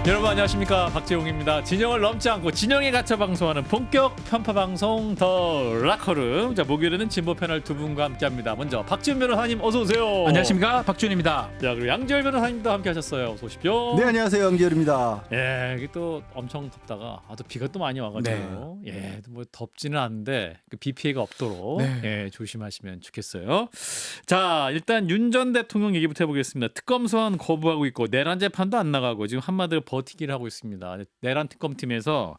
여러분 안녕하십니까, 박재홍입니다. 진영을 넘지 않고 진영에 갇혀 방송하는 본격 편파 방송 더 라커룸. 자, 목요일에는 진보 패널 두 분과 함께합니다. 먼저 박지훈 변호사님 어서 오세요. 안녕하십니까, 박준입니다. 자, 그리고 양지열 변호사님도 함께하셨어요. 어서 오십시오. 네, 안녕하세요, 양지열입니다. 예, 이게 또 엄청 덥다가 또 비가 또 많이 와가지고 예, 뭐 덥지는 않은데 그 비 피해가 없도록 예, 조심하시면 좋겠어요. 자, 일단 윤 전 대통령 얘기부터 해보겠습니다. 특검 소환 거부하고 있고 내란 재판도 안 나가고 지금 한마디로 버티기를 하고 있습니다. 내란 특검팀에서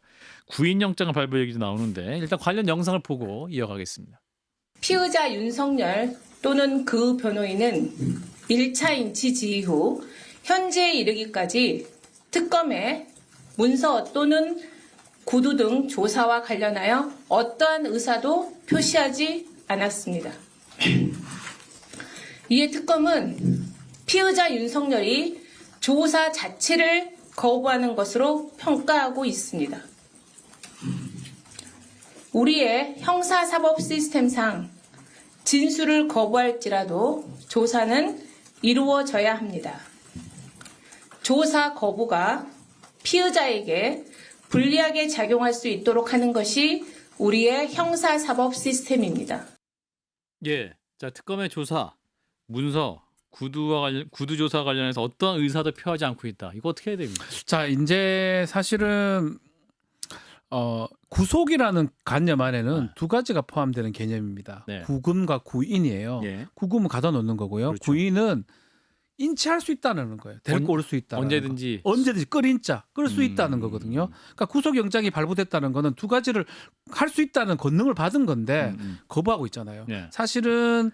구인영장 발부 얘기도 나오는데 일단 관련 영상을 보고 이어가겠습니다. 피의자 윤석열 또는 그 변호인은 1차 인치 지휘 후 현재에 이르기까지 특검의 문서 또는 구두 등 조사와 관련하여 어떠한 의사도 표시하지 않았습니다. 이에 특검은 피의자 윤석열이 조사 자체를 거부하는 것으로 평가하고 있습니다. 우리의 형사사법 시스템상 진술을 거부할지라도 조사는 이루어져야 합니다. 조사 거부가 피의자에게 불리하게 작용할 수 있도록 하는 것이 우리의 형사사법 시스템입니다. 예, 자, 특검의 조사, 문서, 구두 조사 관련해서 어떠한 의사도 표하지 않고 있다. 이거 어떻게 해야 됩니까? 자, 이제 사실은 구속이라는 관념 안에는 두 가지가 포함되는 개념입니다. 네. 구금과 구인이에요. 예. 구금은 가둬 놓는 거고요. 그렇죠. 구인은 인치할 수 있다는 거예요. 데리고 올 수 있다. 언제든지 끌 인자, 끌 수 있다는 거거든요. 그러니까 구속영장이 발부됐다는 거는 두 가지를 할 수 있다는 권능을 받은 건데 거부하고 있잖아요. 예. 사실은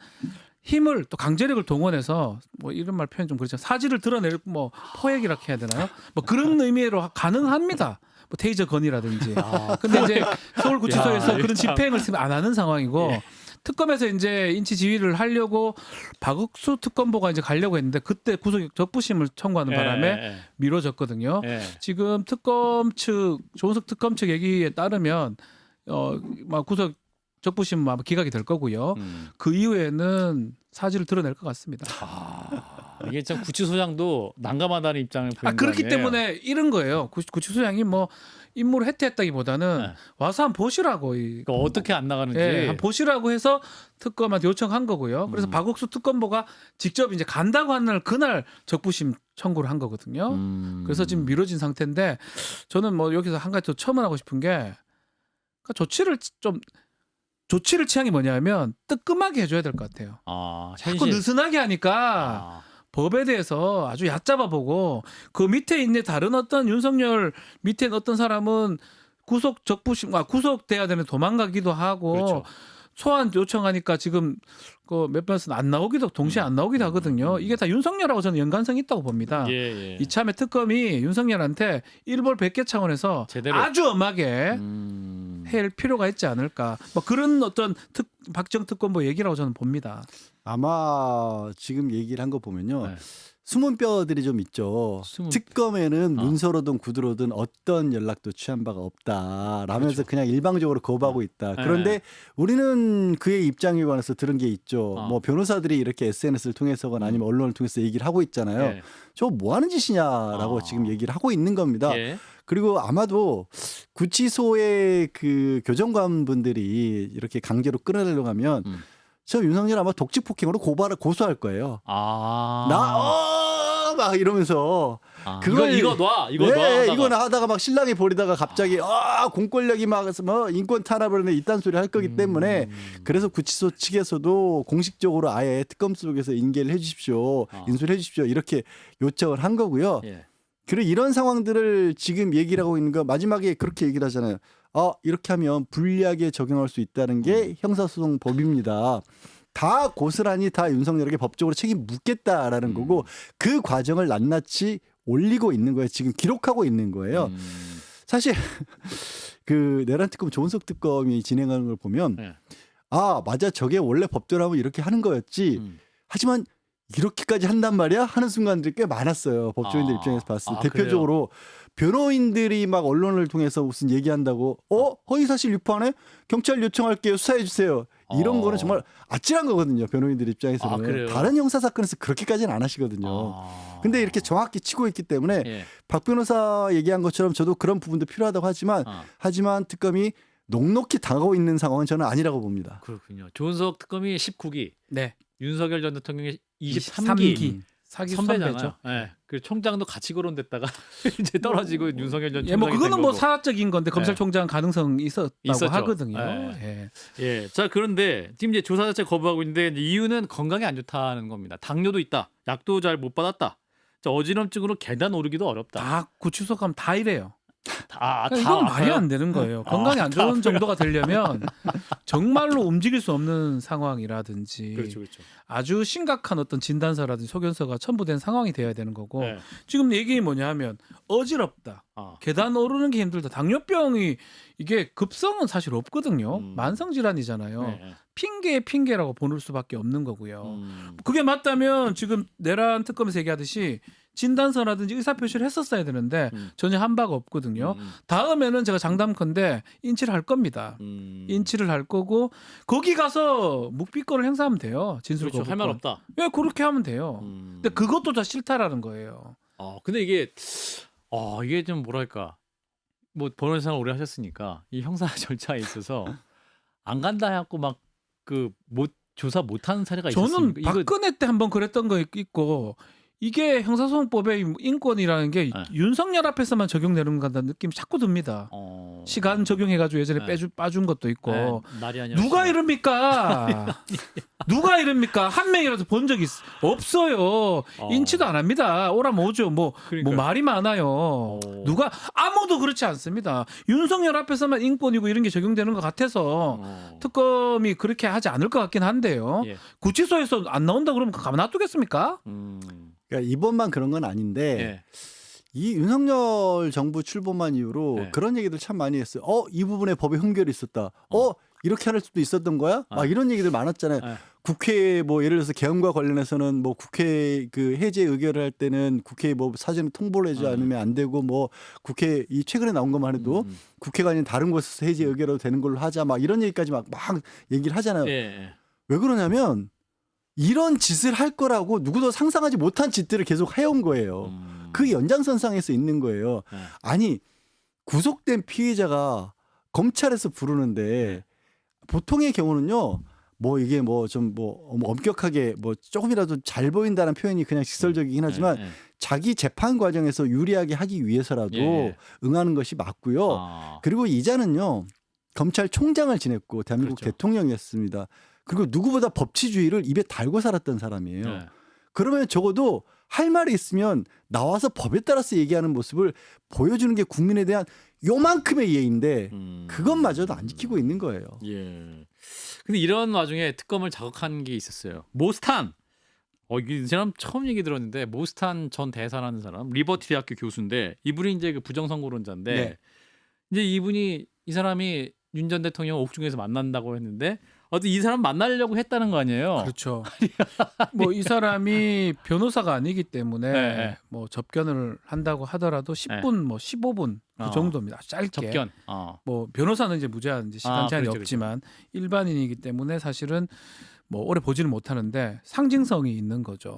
힘을 또 강제력을 동원해서 뭐 이런 말 표현 좀 그렇죠. 사지를 드러낼 뭐 포획이라고 해야 되나요? 뭐 그런 의미로 가능합니다. 뭐 테이저 건이라든지. 근데 이제 서울구치소에서 야, 그런 참. 집행을 안 하는 상황이고 예. 특검에서 이제 인치 지휘를 하려고 박옥수 특검보가 이제 가려고 했는데 그때 구속 적부심을 청구하는 바람에 미뤄졌거든요. 예. 지금 특검 측 조은석 특검 측 얘기에 따르면 막 구속 적부심 아마 기각이 될 거고요. 그 이후에는 사지를 드러낼 것 같습니다. 이게 참 구치소장도 난감하다는 입장을 보이는 그렇기 거 아니에요? 때문에 이런 거예요. 구치소장이 뭐 임무를 해태했다기보다는 네. 와서 한번 보시라고 그러니까 어떻게 안 나가는지. 한번 보시라고 해서 특검한테 요청한 거고요. 그래서 박옥수 특검보가 직접 이제 간다고 한 날 그날 적부심 청구를 한 거거든요. 그래서 지금 미뤄진 상태인데 저는 뭐 여기서 한 가지 더 첨언하고 싶은 게 그러니까 조치를 취한 게 뭐냐면 뜨끔하게 해줘야 될 것 같아요. 자꾸 느슨하게 하니까 법에 대해서 아주 얕잡아 보고 그 밑에 있는 다른 어떤 윤석열 밑에 어떤 사람은 구속돼야 되는 도망가기도 하고 그렇죠. 소환 요청하니까 지금 그 몇 번은 안 나오기도 동시에 안 나오기도 하거든요. 이게 다 윤석열하고 저는 연관성이 있다고 봅니다. 예. 이참에 특검이 윤석열한테 일벌 100개 차원에서 제대로. 아주 엄하게 할 필요가 있지 않을까. 뭐 그런 어떤 박정 특검보 얘기라고 저는 봅니다. 아마 지금 얘기를 한 거 보면요. 네. 숨은 뼈들이 좀 있죠. 특검에는 문서로든 구두로든 어떤 연락도 취한 바가 없다라면서 그렇죠. 그냥 일방적으로 거부하고 있다. 그런데 우리는 그의 입장에 관해서 들은 게 있죠. 뭐 변호사들이 이렇게 SNS를 통해서거나 아니면 언론을 통해서 얘기를 하고 있잖아요. 예. 저 뭐 하는 짓이냐라고 지금 얘기를 하고 있는 겁니다. 예. 그리고 아마도 구치소의 그 교정관분들이 이렇게 강제로 끌어내려고 하면 저 윤석열 아마 독직 폭행으로 고소할 거예요. 막 이러면서 그걸 이거 놔. 이거 하다가 막 신랑이 버리다가 갑자기 공권력이 막 뭐 인권 탄압을 해 이딴 소리 할 거기 때문에 그래서 구치소 측에서도 공식적으로 아예 특검 속에서 인계를 해주십시오, 인수를 해주십시오 이렇게 요청을 한 거고요. 예. 그리고 이런 상황들을 지금 얘기를 하고 있는 거 마지막에 그렇게 얘기를 하잖아요. 이렇게 하면 불리하게 적용할 수 있다는 게 형사소송법입니다. 다 고스란히 다 윤석열에게 법적으로 책임 묻겠다라는 거고 그 과정을 낱낱이 올리고 있는 거예요. 지금 기록하고 있는 거예요. 사실 그 내란 특검 조은석 특검이 진행하는 걸 보면 맞아 저게 원래 법대로 하면 이렇게 하는 거였지. 하지만 이렇게까지 한단 말이야 하는 순간들이 꽤 많았어요. 법조인들 입장에서 봤을 때 대표적으로 변호인들이 막 언론을 통해서 무슨 얘기한다고 허위사실 유포하네? 경찰 요청할게요. 수사해 주세요. 이런 거는 정말 아찔한 거거든요. 변호인들 입장에서는. 그래요? 다른 형사 사건에서 그렇게까지는 안 하시거든요. 근데 이렇게 정확히 치고 있기 때문에 예. 박 변호사 얘기한 것처럼 저도 그런 부분도 필요하다고 하지만 특검이 녹록히 당하고 있는 상황은 저는 아니라고 봅니다. 그렇군요. 조은석 특검이 19기, 네. 윤석열 전 대통령이 23기. 23기. 사기 선배잖아요. 선배죠. 예. 그 총장도 같이 거론됐다가 이제 떨어지고 윤석열 전 예, 총장이 뭐 그거는 된 뭐 거고. 사적인 건데 검찰총장 가능성이 있었다고 있었죠. 하거든요. 예. 예. 예. 자, 그런데 지금 이제 조사 자체 거부하고 있는데 이제 이유는 건강에 안 좋다는 겁니다. 당뇨도 있다. 약도 잘 못 받았다. 자, 어지럼증으로 계단 오르기도 어렵다. 다 구치소 가면 다 이래요. 다 이건 말이 아파요? 안 되는 거예요. 건강이 안 좋은 정도가 되려면 정말로 움직일 수 없는 상황이라든지 그렇죠, 그렇죠. 아주 심각한 어떤 진단서라든지 소견서가 첨부된 상황이 돼야 되는 거고 네. 지금 얘기 뭐냐면 어지럽다. 계단 오르는 게 힘들다. 당뇨병이 이게 급성은 사실 없거든요. 만성 질환이잖아요. 네. 핑계라고 보는 수밖에 없는 거고요. 그게 맞다면 지금 내란 특검에서 얘기하듯이 진단서라든지 의사표시를 했었어야 되는데 전혀 한 바가 없거든요. 다음에는 제가 장담컨대 인치를 할 겁니다. 인치를 할 거고 거기 가서 묵비권을 행사하면 돼요. 진술 그렇죠. 거부권. 할 말 없다. 왜 그렇게 하면 돼요. 근데 그것도 다 싫다라는 거예요. 근데 이게 좀 뭐랄까, 뭐 변호사를 오래 하셨으니까 이 형사 절차에 있어서 안 간다 해갖고 막 조사 못하는 사례가 저는 있었습니까? 박근혜 때 한번 그랬던 거 있고 이게 형사소송법의 인권이라는 게 윤석열 앞에서만 적용되는 것 같다는 느낌이 자꾸 듭니다. 시간 적용해가지고 예전에 빠준 것도 있고 날이 아니라 누가 이럽니까? 누가 이럽니까? 한 명이라도 본 적 없어요. 인치도 안 합니다. 오라면 오죠. 뭐 말이 많아요. 누가 아무도 그렇지 않습니다. 윤석열 앞에서만 인권이고 이런 게 적용되는 것 같아서 특검이 그렇게 하지 않을 것 같긴 한데요. 예. 구치소에서 안 나온다 그러면 가만 놔두겠습니까? 그러니까 이번만 그런 건 아닌데 예. 이 윤석열 정부 출범한 이후로 네. 그런 얘기들 참 많이 했어요. 이 부분에 법에 흠결이 있었다. 이렇게 할 수도 있었던 거야? 막 이런 얘기들 많았잖아요. 국회 뭐 예를 들어서 계엄과 관련해서는 뭐 국회 그 해제 의결을 할 때는 국회에 뭐 사전에 통보를 해주지 않으면 안 되고 뭐 국회 이 최근에 나온 것만 해도 국회가 아닌 다른 곳에서 해제 의결도 되는 걸로 하자 막 이런 얘기까지 막 얘기를 하잖아요. 예. 왜 그러냐면 이런 짓을 할 거라고 누구도 상상하지 못한 짓들을 계속 해온 거예요. 그 연장선상에서 있는 거예요. 아니 구속된 피해자가 검찰에서 부르는데 보통의 경우는요. 뭐 이게 뭐 좀 뭐 엄격하게 뭐 조금이라도 잘 보인다는 표현이 그냥 직설적이긴 하지만 자기 재판 과정에서 유리하게 하기 위해서라도 응하는 것이 맞고요. 그리고 이자는요. 검찰총장을 지냈고 대한민국 그렇죠. 대통령이었습니다. 그리고 누구보다 법치주의를 입에 달고 살았던 사람이에요. 네. 그러면 적어도 할 말이 있으면 나와서 법에 따라서 얘기하는 모습을 보여주는 게 국민에 대한 요만큼의 예인데 그것마저도 안 지키고 있는 거예요. 예. 근데 이런 와중에 특검을 자극한 게 있었어요. 모스탄. 이 사람 처음 얘기 들었는데 모스탄 전 대사라는 사람 리버티 대학교 교수인데 이분이 이제 그 부정선거론자인데 네. 이제 이 사람이 윤 전 대통령 옥중에서 만난다고 했는데 이 사람 만나려고 했다는 거 아니에요? 그렇죠. 뭐 이 사람이 변호사가 아니기 때문에 네. 뭐 접견을 한다고 하더라도 10분 뭐 15분 그 정도입니다. 아주 짧게. 접견. 뭐 변호사는 이제 무제한 이제 시간 제한이 그렇죠, 없지만 일반인이기 때문에 사실은 뭐 오래 보지는 못하는데 상징성이 있는 거죠.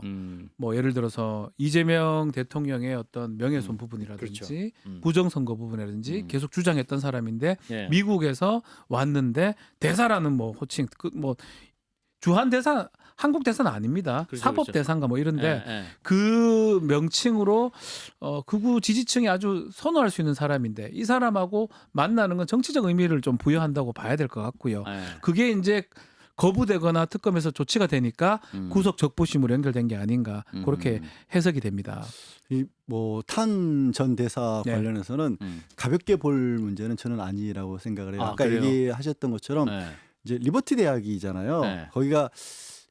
뭐 예를 들어서 이재명 대통령의 어떤 명예훼손 부분이라든지 그렇죠. 부정선거 부분이라든지 계속 주장했던 사람인데 예. 미국에서 왔는데 대사라는 뭐 호칭 뭐 주한 대사 한국 대사는 아닙니다. 그렇죠, 사법 그렇죠. 대사인가 뭐 이런데 예. 그 명칭으로 극우 지지층이 아주 선호할 수 있는 사람인데 이 사람하고 만나는 건 정치적 의미를 좀 부여한다고 봐야 될 것 같고요. 예. 그게 이제 거부되거나 특검에서 조치가 되니까 구속 적부심으로 연결된 게 아닌가 그렇게 해석이 됩니다. 이 뭐 탄 전 대사 네. 관련해서는 가볍게 볼 문제는 저는 아니라고 생각을 해요. 아까 그래요? 얘기하셨던 것처럼 예. 이제 리버티 대학이잖아요. 네. 거기가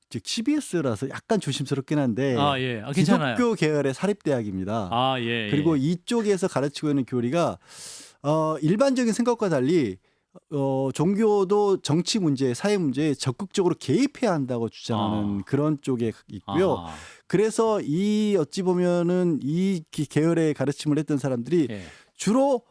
즉 CBS라서 약간 조심스럽긴 한데 예. 괜찮아요. 기독교 계열의 사립대학입니다. 예. 그리고 이쪽에서 가르치고 있는 교리가 일반적인 생각과 달리 종교도 정치 문제, 사회 문제에 적극적으로 개입해야 한다고 주장하는 그런 쪽에 있고요. 그래서 이 어찌 보면은 이 계열의 가르침을 했던 사람들이 예. 주로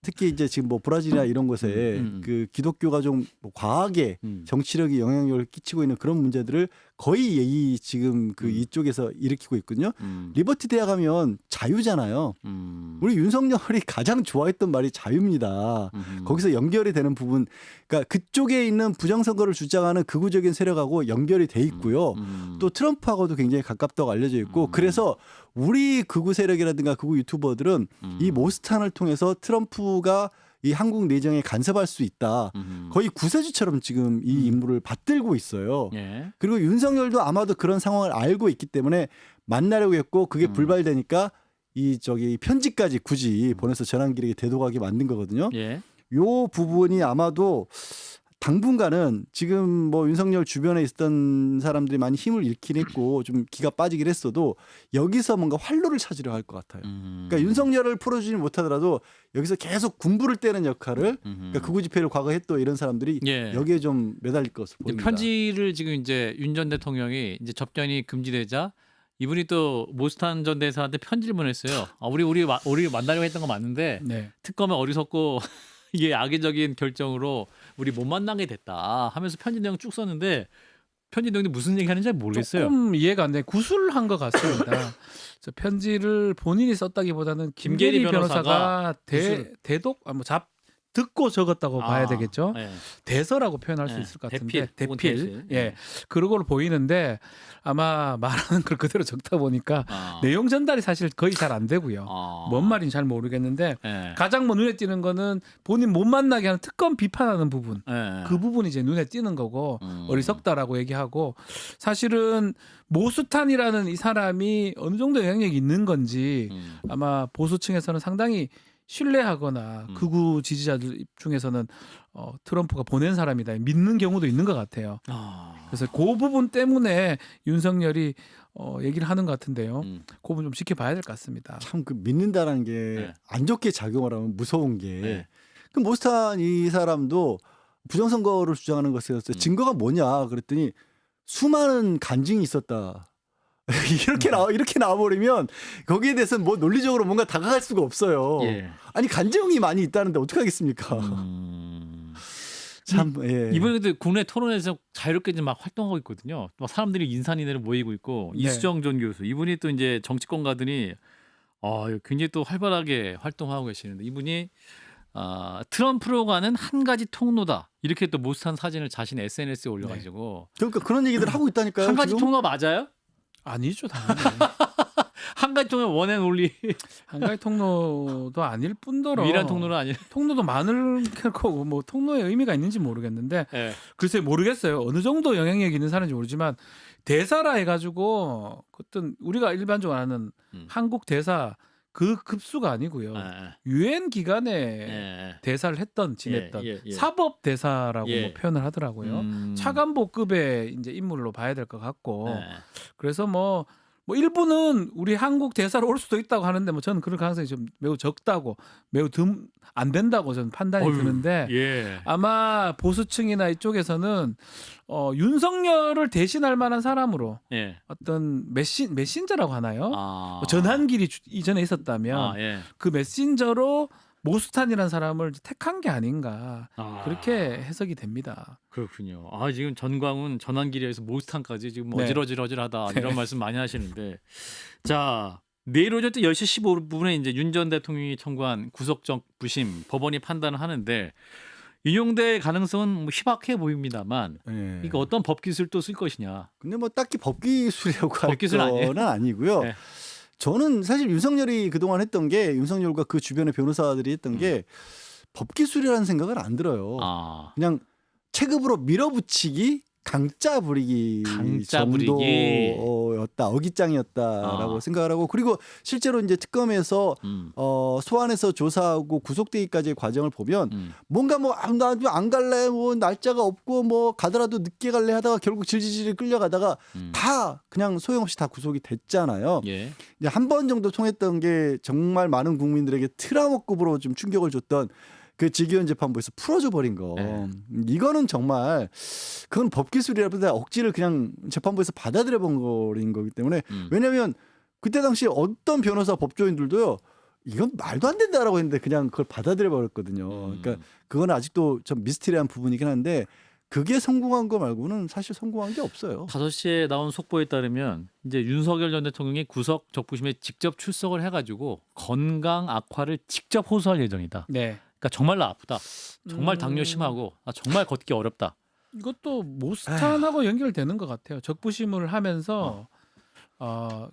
특히 이제 지금 뭐 브라질이나 이런 곳에 그 기독교가 좀뭐 과하게 정치력이 영향력을 끼치고 있는 그런 문제들을 거의 지금 그 이쪽에서 일으키고 있거든요. 리버티 대학 가면 자유잖아요. 우리 윤석열이 가장 좋아했던 말이 자유입니다. 거기서 연결이 되는 부분, 그러니까 그쪽에 있는 부정선거를 주장하는 극우적인 세력하고 연결이 돼 있고요. 또 트럼프하고도 굉장히 가깝다고 알려져 있고, 그래서 우리 극우 세력이라든가 극우 유튜버들은 이 모스탄을 통해서 트럼프가 이 한국 내정에 간섭할 수 있다. 거의 구세주처럼 지금 이 인물을 받들고 있어요. 예. 그리고 윤석열도 아마도 그런 상황을 알고 있기 때문에 만나려고 했고, 그게 불발되니까 이 편지까지 굳이 보내서 전환길에게 대도하게 만든 거거든요. 예. 요 부분이 아마도 당분간은 지금 뭐 윤석열 주변에 있었던 사람들이 많이 힘을 잃긴 했고 좀 기가 빠지긴 했어도 여기서 뭔가 활로를 찾으려 할 것 같아요. 그러니까 윤석열을 풀어주지 못하더라도 여기서 계속 군부를 떼는 역할을, 그러니까 극우 집회를 과거 했던 이런 사람들이 예. 여기에 좀 매달릴 것으로 보입니다. 편지를 지금 이제 윤 전 대통령이 이제 접견이 금지되자 이분이 또 모스탄 전 대사한테 편지를 보냈어요. 우리 만나려고 했던 거 맞는데 네. 특검은 어리석고 이게 악의적인 결정으로 우리 못 만나게 됐다 하면서 편지 내용 쭉 썼는데 편지 내용이 무슨 얘기하는지 잘 모르겠어요. 조금 이해가 안 돼. 구술한 것 같습니다. 저 편지를 본인이 썼다기보다는 김계리 김계리 변호사가 구술. 대독 듣고 적었다고 봐야 되겠죠. 예. 대서라고 표현할 수 예. 있을 것 같은데 대필. 대필. 예. 예. 그런 걸로 보이는데 아마 말하는 걸 그대로 적다 보니까 내용 전달이 사실 거의 잘 안 되고요. 뭔 말인지 잘 모르겠는데 예. 가장 뭐 눈에 띄는 거는 본인 못 만나게 하는 특검 비판하는 부분. 예. 그 부분이 이제 눈에 띄는 거고 어리석다라고 얘기하고, 사실은 모스탄이라는 이 사람이 어느 정도 영향력이 있는 건지 아마 보수층에서는 상당히 신뢰하거나 극우 지지자들 중에서는 트럼프가 보낸 사람이다 믿는 경우도 있는 것 같아요. 그래서 그 부분 때문에 윤석열이 얘기를 하는 것 같은데요. 그 부분 좀 지켜봐야 될 것 같습니다. 참 그 믿는다라는 게 안 좋게 작용을 하면 무서운 게, 그 모스탄 이 사람도 부정선거를 주장하는 것에 대해서 증거가 뭐냐 그랬더니 수많은 간증이 있었다. 이렇게 나와버리면 거기에 대해서는 뭐 논리적으로 뭔가 다가갈 수가 없어요. 예. 아니 간증이 많이 있다는데 어떻게 하겠습니까? 참 예. 이번에도 국내 토론에서 자유롭게 좀 막 활동하고 있거든요. 막 사람들이 인산인해를 모이고 있고 네. 이수정 전 교수 이분이 또 이제 정치권 가더니 굉장히 또 활발하게 활동하고 계시는데 이분이 트럼프로 가는 한 가지 통로다 이렇게 또 모스탄 사진을 자신의 SNS에 올려가지고 그러니까 그런 얘기들 하고 있다니까요. 한 가지 지금? 통로 맞아요? 아니죠, 당연히. 한 가지 통로 원앤 올리 한 가지 통로도 아닐 뿐더러 유일한 통로는 아니에요. 통로도 많을 거고 뭐 통로의 의미가 있는지 모르겠는데 예. 글쎄 모르겠어요. 어느 정도 영향력이 있는 사람인지 모르지만 대사라 해가지고 어떤 우리가 일반적으로 아는 한국 대사 그 급수가 아니고요. 유엔 기관에 대사를 지냈던 사법 대사라고 뭐 표현을 하더라고요. 차관보급의 이제 인물로 봐야 될 것 같고 그래서 뭐 일부는 우리 한국 대사로 올 수도 있다고 하는데 뭐 저는 그럴 가능성이 좀 매우 적다고 매우 안 된다고 저는 판단이 드는데 아마 보수층이나 이쪽에서는 윤석열을 대신할 만한 사람으로 어떤 메신저라고 하나요? 뭐 전환길이 이전에 있었다면 그 메신저로 모스탄이라는 사람을 택한 게 아닌가 그렇게 해석이 됩니다. 그렇군요. 지금 전광훈 전환길에서 모스탄까지 지금 네. 어질어질하다 이런 말씀 많이 하시는데 자 내일 오전 또 10시 15분에 이제 윤 전 대통령이 청구한 구속적 부심 법원이 판단을 하는데 인용될 가능성은 뭐 희박해 보입니다만 이거 어떤 법 기술도 쓸 것이냐. 근데 뭐 딱히 법 기술이라고 할 법기술 거는 아니고요. 네. 저는 사실 윤석열이 그동안 했던 게 윤석열과 그 주변의 변호사들이 했던 게 법기술이라는 생각은 안 들어요. 그냥 체급으로 밀어붙이기, 강짜 부리기 정도였다, 어깃장이었다라고 생각을 하고, 그리고 실제로 이제 특검에서 소환해서 조사하고 구속되기까지의 과정을 보면 뭔가 뭐 안 갈래, 뭐 날짜가 없고 뭐 가더라도 늦게 갈래 하다가 결국 질질질 끌려가다가 다 그냥 소용없이 다 구속이 됐잖아요. 이제 한 번 정도 통했던 게 정말 많은 국민들에게 트라우마급으로 좀 충격을 줬던 그 직위원 재판부에서 풀어줘 버린 거. 이거는 정말 그건 법기술이라보다 억지를 그냥 재판부에서 받아들여 버린 거기 때문에 왜냐하면 그때 당시 어떤 변호사 법조인들도요 이건 말도 안 된다라고 했는데 그냥 그걸 받아들여 버렸거든요. 그러니까 그건 아직도 좀 미스테리한 부분이긴 한데 그게 성공한 거 말고는 사실 성공한 게 없어요. 5시에 나온 속보에 따르면 이제 윤석열 전 대통령이 구석 적부심에 직접 출석을 해가지고 건강 악화를 직접 호소할 예정이다. 네. 그러니까 정말로 아프다. 정말 당뇨 심하고 정말 걷기 어렵다. 이것도 모스탄하고 연결되는 것 같아요. 적부심을 하면서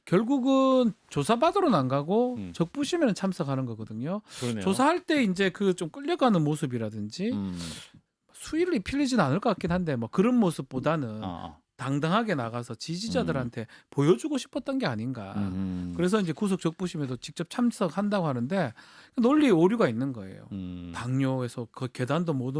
결국은 조사받으러는 안 가고 적부심에는 참석하는 거거든요. 그러네요. 조사할 때 이제 그 좀 끌려가는 모습이라든지 수위를 필리지는 않을 것 같긴 한데 뭐 그런 모습보다는 당당하게 나가서 지지자들한테 보여주고 싶었던 게 아닌가. 그래서 이제 구속 적부심에도 직접 참석한다고 하는데 논리에 오류가 있는 거예요. 당뇨에서 그 계단도 못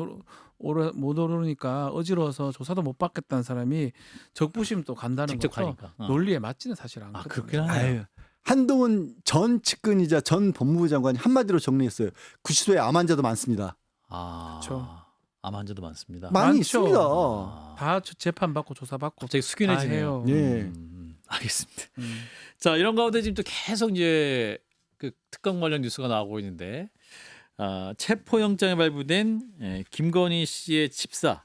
오르니까 어지러워서 조사도 못 받겠다는 사람이 적부심 또 간다는 직접 것도 가니까. 논리에 맞지는 사실 않거든요. 그렇긴 하네요. 아유, 한동훈 전 측근이자 전 법무부 장관이 한마디로 정리했어요. 구치소에 암 환자도 많습니다. 그렇죠. 암 환자도 많습니다. 많이 많죠. 있습니다. 다 재판 받고 조사 받고 갑자기 숙연해지네요. 다 해요. 예. 알겠습니다. 자, 이런 가운데 지금 또 계속 이제 그 특검 관련 뉴스가 나오고 있는데 체포영장에 발부된 김건희 씨의 집사,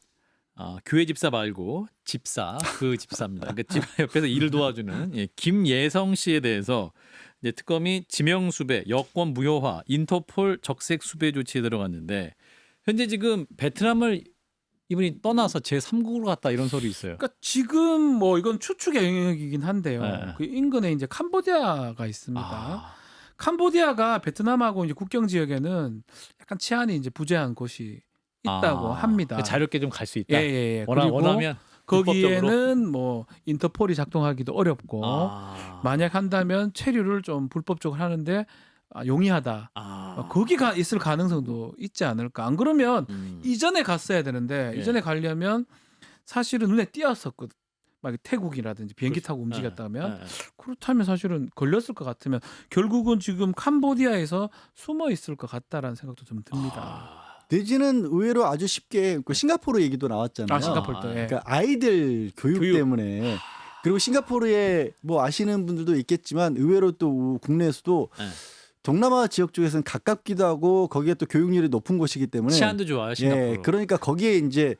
교회 집사 말고 집사, 그 집사입니다. 그러니까 집 옆에서 일을 도와주는 김예성 씨에 대해서 이제 특검이 지명수배, 여권 무효화, 인터폴 적색 수배 조치에 들어갔는데 현재 지금 베트남을 이분이 떠나서 제3국으로 갔다 이런 소리 있어요. 그러니까 지금 뭐 이건 추측의 영역이긴 한데요. 네. 그 인근에 이제 캄보디아가 있습니다. 캄보디아가 베트남하고 이제 국경 지역에는 약간 치안이 이제 부재한 곳이 있다고 합니다. 그러니까 자유롭게 좀 갈 수 있다. 예. 원하면 불법적으로. 거기에는 뭐 인터폴이 작동하기도 어렵고 만약 한다면 체류를 좀 불법적으로 하는데 용이하다. 거기가 있을 가능성도 있지 않을까. 안 그러면 이전에 갔어야 되는데 이전에 가려면 사실은 눈에 띄었었거든. 막 태국이라든지 비행기 타고 움직였다면 그렇다면 사실은 걸렸을 것 같으면 결국은 지금 캄보디아에서 숨어 있을 것 같다라는 생각도 좀 듭니다. 내지는 의외로 아주 쉽게 그 싱가포르 얘기도 나왔잖아요. 싱가포르도. 예. 그러니까 아이들 교육 때문에 그리고 싱가포르에 뭐 아시는 분들도 있겠지만 의외로 또 국내에서도 동남아 지역 쪽에서는 가깝기도 하고 거기에 또 교육률이 높은 곳이기 때문에 치안도 좋아요. 싱가포르. 예, 그러니까 거기에 이제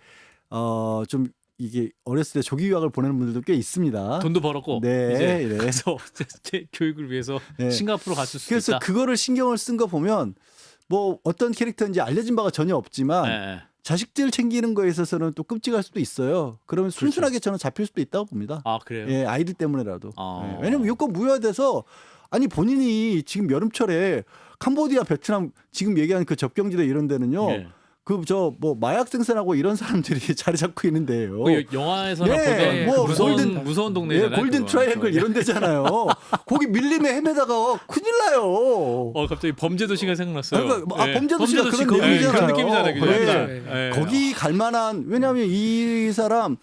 좀 이게 어렸을 때 조기 유학을 보내는 분들도 꽤 있습니다. 돈도 벌었고 네, 이제 네. 그래서 제 교육을 위해서 네. 싱가포르 갔을 수도 그래서 있다. 그거를 신경을 쓴 거 보면 뭐 어떤 캐릭터인지 알려진 바가 전혀 없지만 네. 자식들 챙기는 거에 있어서는 또 끔찍할 수도 있어요. 그러면 순순하게 저는 잡힐 수도 있다고 봅니다. 그래요? 예, 아이들 때문에라도. 예, 왜냐면 여권 무효화돼서 아니 본인이 지금 여름철에 캄보디아, 베트남 지금 얘기한 그 접경지대 이런 데는요. 예. 그 저 뭐 마약 생산하고 이런 사람들이 자리 잡고 있는 데예요. 영화에서나 예, 보던 뭐 무서운 동네잖아요. 골든 트라이앵글 이런 데잖아요. 거기 밀림에 헤매다가 큰일 나요. 갑자기 범죄도시가 생각났어요. 그러니까 예. 범죄도시가 범죄도시 그런 내용이잖아요. 그런 느낌이잖아요. 그죠? 예. 예. 거기 갈 만한 왜냐하면 이 사람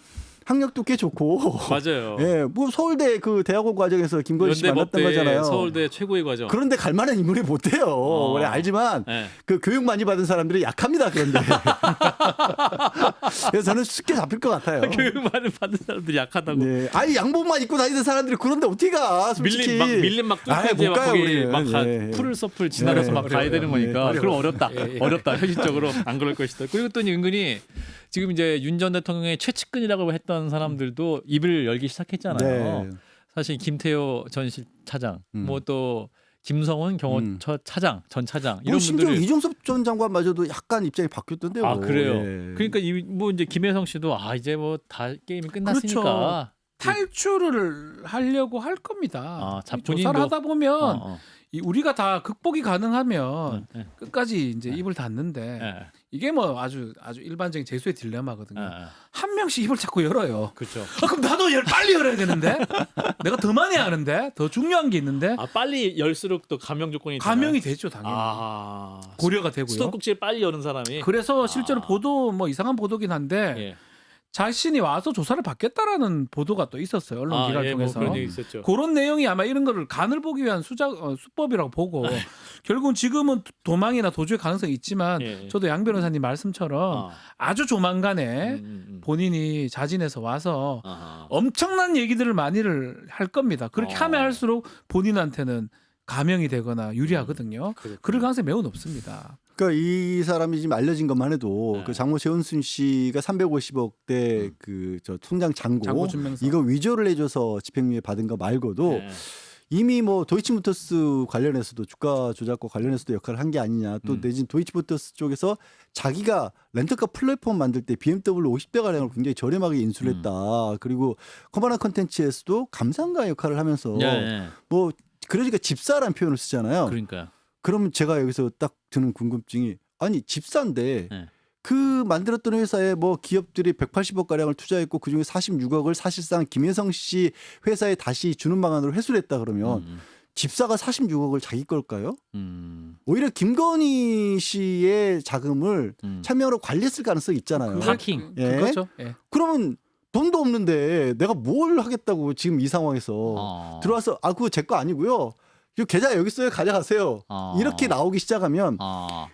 학력도 꽤 좋고 맞아요. 예, 뭐 서울대 그 대학원 과정에서 김건희 씨 만났던 연대법대 거잖아요. 서울대 최고의 과정. 그런데 갈 만한 인물이 못 돼요. 원래 알지만 예. 그 교육 많이 받은 사람들이 약합니다. 그런데 그래서 저는 쉽게 잡힐 것 같아요. 교육 많이 받은 사람들이 약하다고. 네. 아니 양복만 입고 다니는 사람들이 그런데 어떻게 가? 솔직히 밀림 막 아예 뚫고 못 가요, 거기 우리는. 막 예. 푸른 섭을 지나가서 예. 막 가야 되는 거니까 어려워요. 그럼 어렵다. 예. 어렵다. 현실적으로 안 그럴 것이다. 그리고 또 은근히 지금 이제 윤 전 대통령의 최측근이라고 했던 사람들도 입을 열기 시작했잖아요. 네. 사실 김태호 전 차장, 뭐 또 김성훈 경호처 차장, 전 차장 이런 뭐 심지어 분들이 이종섭 전 장관마저도 약간 입장이 바뀌었던데요. 그래요. 예. 그러니까 뭐 이제 김혜성 씨도 이제 뭐 다 게임이 끝났으니까 그렇죠. 탈출을 하려고 할 겁니다. 자, 이 조사를 본인도- 하다 보면 어. 우리가 다 극복이 가능하면 예. 끝까지 이제 입을 닫는데 예. 이게 뭐 아주 일반적인 재수의 딜레마거든요. 예. 한 명씩 입을 자꾸 열어요. 그렇죠. 그럼 나도 빨리 열어야 되는데 내가 더 많이 하는데 더 중요한 게 있는데 빨리 열수록 또 감형 조건이 감형이 되죠 당연히 고려가 되고요. 수도꼭지를 빨리 여는 사람이 그래서 실제로 보도 뭐 이상한 보도긴 한데 예. 자신이 와서 조사를 받겠다라는 보도가 또 있었어요 언론 기사를 통해서. 뭐 그런 얘기 있었죠. 그런 내용이 아마 이런 거를 간을 보기 위한 수법이라고 보고 결국은 지금은 도망이나 도주의 가능성이 있지만 예. 저도 양 변호사님 말씀처럼 아주 조만간에 본인이 자진해서 와서 엄청난 얘기들을 많이를 할 겁니다. 그렇게 하면 할수록 본인한테는 감형이 되거나 유리하거든요. 그럴 가능성이 매우 높습니다. 그러니까 이 사람이 지금 알려진 것만 해도 네. 그 장모 최은순 씨가 350억대 그 저 통장 잔고 잔고 증명서. 이거 위조를 해줘서 집행유예 받은 거 말고도 네. 이미 뭐 도이치모터스 관련해서도 주가 조작과 관련해서도 역할을 한 게 아니냐 또 내진 도이치모터스 쪽에서 자기가 렌터카 플랫폼 만들 때 BMW 50대 가량을 굉장히 저렴하게 인수를 했다. 그리고 커바나 컨텐츠에서도 감상가 역할을 하면서 네. 뭐 그러니까 집사라는 표현을 쓰잖아요. 그러니까. 그러면 제가 여기서 딱 드는 궁금증이 아니 집사인데 네. 그 만들었던 회사에 뭐 기업들이 180억 가량을 투자했고 그중에 46억을 사실상 김혜성 씨 회사에 다시 주는 방안으로 회수를 했다 그러면 집사가 46억을 자기 걸까요? 오히려 김건희 씨의 자금을 차명으로 관리했을 가능성이 있잖아요. 하킹. 예. 그렇죠. 예. 그러면 돈도 없는데 내가 뭘 하겠다고 지금 이 상황에서 들어와서 아 그거 제 거 아니고요. 이 계좌 여기 있어요. 가져가세요. 이렇게 나오기 시작하면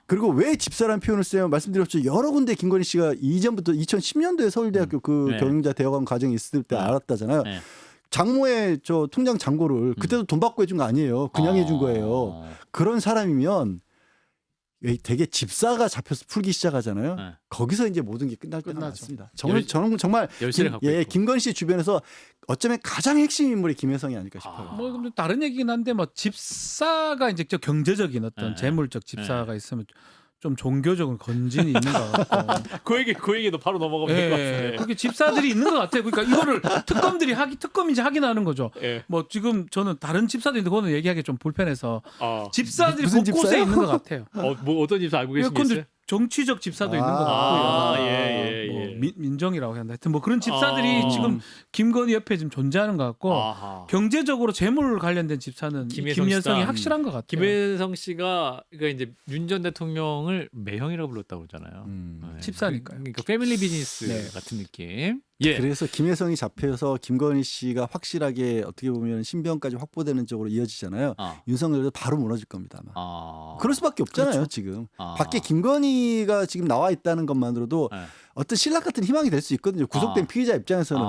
그리고 왜 집사라는 표현을 쓰냐면 말씀드렸죠. 여러 군데 김건희 씨가 이전부터 2010년도에 서울대학교 그 네. 경영자 대학원 과정에 있을 때 알았다잖아요. 네. 장모의 저 통장 잔고를 그때도 돈 받고 해준 거 아니에요. 그냥 해준 거예요. 그런 사람이면 되게 집사가 잡혀서 풀기 시작하잖아요. 네. 거기서 이제 모든 게 끝날 때가 끝나죠. 많습니다. 저는 정말 열쇠를 갖고 있고. 김건희 씨 주변에서 어쩌면 가장 핵심 인물이 김혜성이 아닐까 싶어요. 뭐 근데 다른 얘기긴 한데 뭐 집사가 이제 저 경제적인 어떤 네. 재물적 집사가 있으면 좀 종교적인 건진이 있는 것 같고. 그 얘기도 바로 넘어가면 될 것 같은데. 그렇게 집사들이 있는 것 같아요. 그러니까 이거를 특검인지 확인하는 거죠. 예. 뭐 지금 저는 다른 집사도 있는데 그거는 얘기하기 좀 불편해서 아. 집사들이 무슨 곳곳에 집사요? 있는 것 같아요. 뭐 어떤 집사 알고 계시겠어요? 근데 정치적 집사도 있는 것 같고요. 아, 예, 뭐 예. 민정이라고 해야 하나 하여튼 뭐 그런 집사들이 지금 김건희 옆에 지금 존재하는 것 같고 아하. 경제적으로 재물 관련된 집사는 김혜성 김여성이 씨다. 확실한 것 같아요. 김혜성 씨가 그러니까 이제 윤 전 대통령을 매형이라고 불렀다고 그러잖아요. 네. 집사니까요. 그러니까 패밀리 비즈니스 네. 같은 느낌. 예. 그래서 김혜성이 잡혀서 김건희 씨가 확실하게 어떻게 보면 신병까지 확보되는 쪽으로 이어지잖아요. 윤석열도 바로 무너질 겁니다. 아마. 그럴 수밖에 없잖아요. 그렇죠. 지금 밖에 김건희가 지금 나와 있다는 것만으로도 네. 어떤 신락 같은 희망이 될 수 있거든요. 구속된 피의자 입장에서는.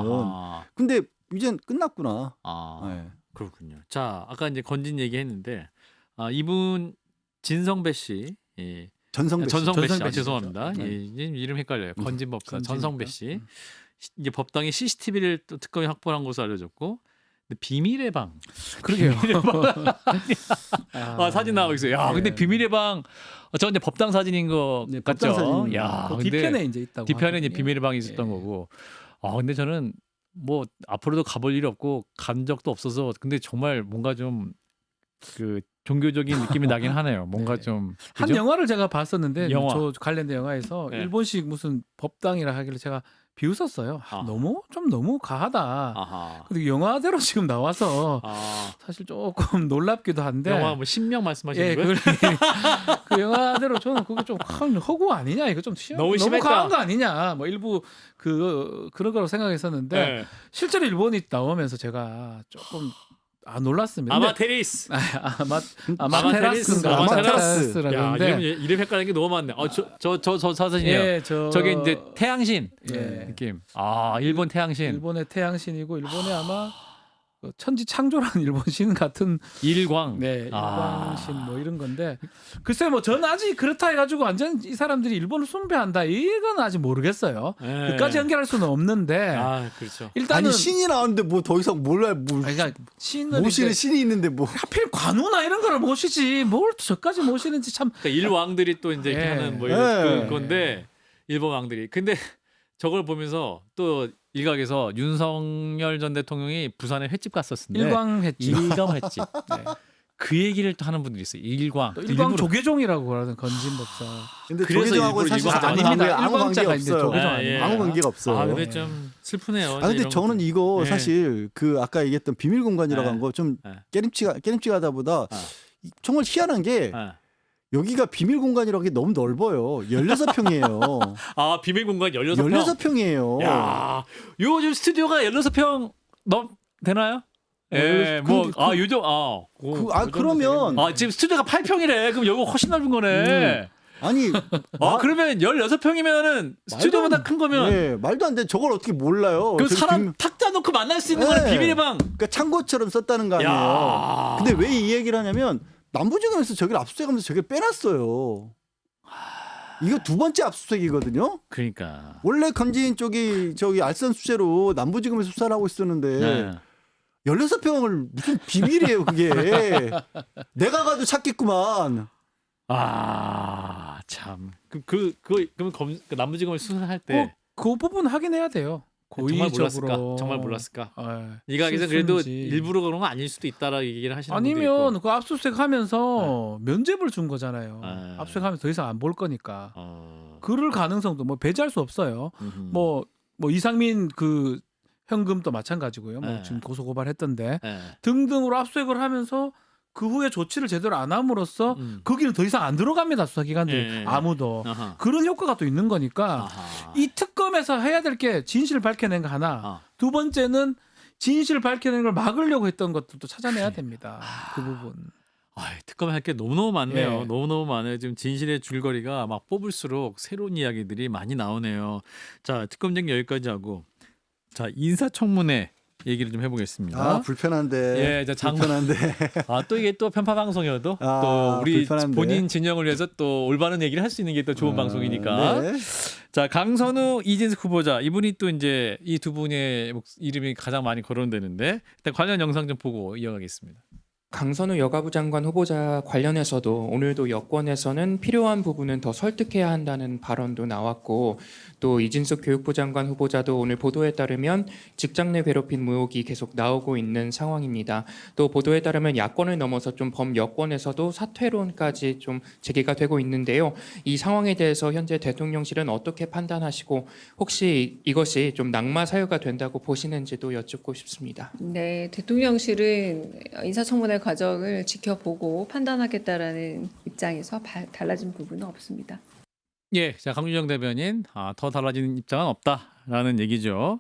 근데 이젠 끝났구나. 네. 그렇군요. 자, 아까 이제 건진 얘기했는데 이분 진성배 씨, 예. 전성배 씨. 전성배 씨, 전성배 씨. 죄송합니다. 네. 예, 이름 헷갈려요. 건진법사 건진이니까. 전성배 씨. 이제 법당에 CCTV를 또 특검이 확보한 것으로 알려졌고, 근데 비밀의 방. 그러게요. 사진 나오고 있어요. 야, 근데 비밀의 방, 저 이제 법당 사진인 거 네, 같죠? 법당 사진입니다. 야, 그 근데 뒤편에 이제 있다고. 뒤편에 이제 하거든요. 비밀의 방이 있었던 예. 거고. 근데 저는 뭐 앞으로도 가볼 일이 없고 간 적도 없어서 근데 정말 뭔가 좀 그 종교적인 느낌이 나긴 하네요. 뭔가 네. 좀 한 그죠? 영화를 제가 봤었는데 영화. 저 관련된 영화에서 네. 일본식 무슨 법당이라 하길래 제가 비웃었어요. 너무 가하다. 아하. 근데 영화대로 지금 나와서 사실 조금 놀랍기도 한데. 영화 뭐 신명 말씀하시는 예, 거예요? 그 영화대로 저는 그거 좀 허구 아니냐 이거 좀 너무 심했다. 가한 거 아니냐 뭐 일부 그런 거라고 생각했었는데 네. 실제로 일본이 나오면서 제가 조금 놀랐습니다. 근데 아마테리스. 아마테라스인가 아마테라스. 야, 이름 헷갈리는 게 너무 많네. 저 사진이에요. 예, 저게 이제 태양신 예. 느낌. 일본 태양신. 일본의 태양신이고 일본의 아마 그 천지 창조라는 일본 신 같은 일광. 네 일광신 뭐 이런 건데 글쎄 뭐 전 아직 그렇다 해가지고 완전 이 사람들이 일본을 숭배한다 이건 아직 모르겠어요. 네. 그까지 연결할 수는 없는데 그렇죠. 일단은 아니 신이 나왔는데 뭐 더 이상 몰라요. 그러니까 신을 모시는 이제 신이 있는데 뭐 하필 관우나 이런 거를 모시지 뭘 저까지 모시는지 참 그러니까 일왕들이 또 이제 이렇게 예. 하는 뭐 예. 이런 건데 일본 왕들이. 근데 저걸 보면서 또 일각에서 윤석열 전 대통령이 부산에 횟집 갔었는데 일광했지. 일광 횟집. 그 얘기를 또 하는 분들이 있어요. 일광. 또 일광 일부러. 조계종이라고 하는 건진법사. 근데 그래서 조계종하고 일부러 사실 일광 아닙니다. 아무 관계 일광자가 있는데 없어요. 조계종 아, 예. 아무 관계가 없어요. 근데 좀 슬프네요. 근데 이런 저는 것들. 이거 예. 사실 그 아까 얘기했던 비밀 공간이라고 예. 한 거 좀 예. 깨림칙하다보다 정말 희한한 게 예. 여기가 비밀 공간이라고 하기 너무 넓어요. 16평이에요. 비밀 공간 16평. 16평이에요. 야, 요즘 스튜디오가 16평 되나요? 예, 뭐 요즘 그러면 지금 스튜디오가 8평이래. 그럼 여기 훨씬 넓은 거네. 아니 그러면 16평이면은 스튜디오보다 큰 거면 네, 말도 안 돼. 저걸 어떻게 몰라요? 그 저기 사람 탁자 놓고 만날 수 있는 거는 네. 비밀의 방. 그러니까 창고처럼 썼다는 거 아니에요. 야. 근데 왜 이 얘기를 하냐면 남부지검에서 저기를 압수수색하면서 저기를 빼놨어요. 이거 두 번째 압수수색이거든요. 그러니까. 원래 건진 쪽이 저기 알선 수재로 남부지검에서 수사를 하고 있었는데 네. 16평을 무슨 비밀이에요 그게. 내가 가도 찾겠구만. 참. 그럼 그 남부지검을 수사할 때 그 부분 확인해야 돼요. 정말 고의적으로. 몰랐을까? 정말 몰랐을까? 예, 이 가게에서 그래도 실수인지. 일부러 그런 건 아닐 수도 있다라고 얘기를 하시는 분도 있고. 아니면 그 압수수색하면서 면죄부를 준 거잖아요. 네. 압수수색하면서 더 이상 안 볼 거니까. 어. 그럴 가능성도 뭐 배제할 수 없어요. 음흠. 뭐 이상민 그 현금도 마찬가지고요. 뭐 네. 지금 고소 고발했던데 네. 등등으로 압수수색을 하면서 그 후에 조치를 제대로 안 함으로써 거기는 더 이상 안 들어갑니다. 수사기관들이 예, 예. 아무도. 아하. 그런 효과가 또 있는 거니까 아하. 이 특검에서 해야 될 게 진실을 밝혀낸 거 하나. 아. 두 번째는 진실을 밝혀낸 걸 막으려고 했던 것들도 찾아내야 됩니다. 그 부분. 특검 할 게 너무너무 많네요. 예. 너무너무 많아요. 지금 진실의 줄거리가 막 뽑을수록 새로운 이야기들이 많이 나오네요. 자, 특검 얘기 여기까지 하고 자, 인사청문회 얘기를 좀 해보겠습니다. 아 불편한데. 예, 이제 불편한데. 또 이게 또 편파 방송이어도 아, 또 우리 불편한데. 본인 진영을 위해서 또 올바른 얘기를 할 수 있는 게 또 좋은 방송이니까. 네. 자, 강선우 이진숙 후보자 이분이 또 이제 이 두 분의 이름이 가장 많이 거론되는데 일단 관련 영상 좀 보고 이어가겠습니다. 강선우 여가부 장관 후보자 관련해서도 오늘도 여권에서는 필요한 부분은 더 설득해야 한다는 발언도 나왔고 또 이진숙 교육부 장관 후보자도 오늘 보도에 따르면 직장 내 괴롭힘 의혹이 계속 나오고 있는 상황입니다. 또 보도에 따르면 야권을 넘어서 좀 범여권에서도 사퇴론까지 좀 제기가 되고 있는데요. 이 상황에 대해서 현재 대통령실은 어떻게 판단하시고 혹시 이것이 좀 낙마 사유가 된다고 보시는지도 여쭙고 싶습니다. 네, 대통령실은 인사청문회 과정을 지켜보고 판단하겠다라는 입장에서 달라진 부분은 없습니다. 예, 자 강준영 대변인, 더 달라지는 입장은 없다라는 얘기죠.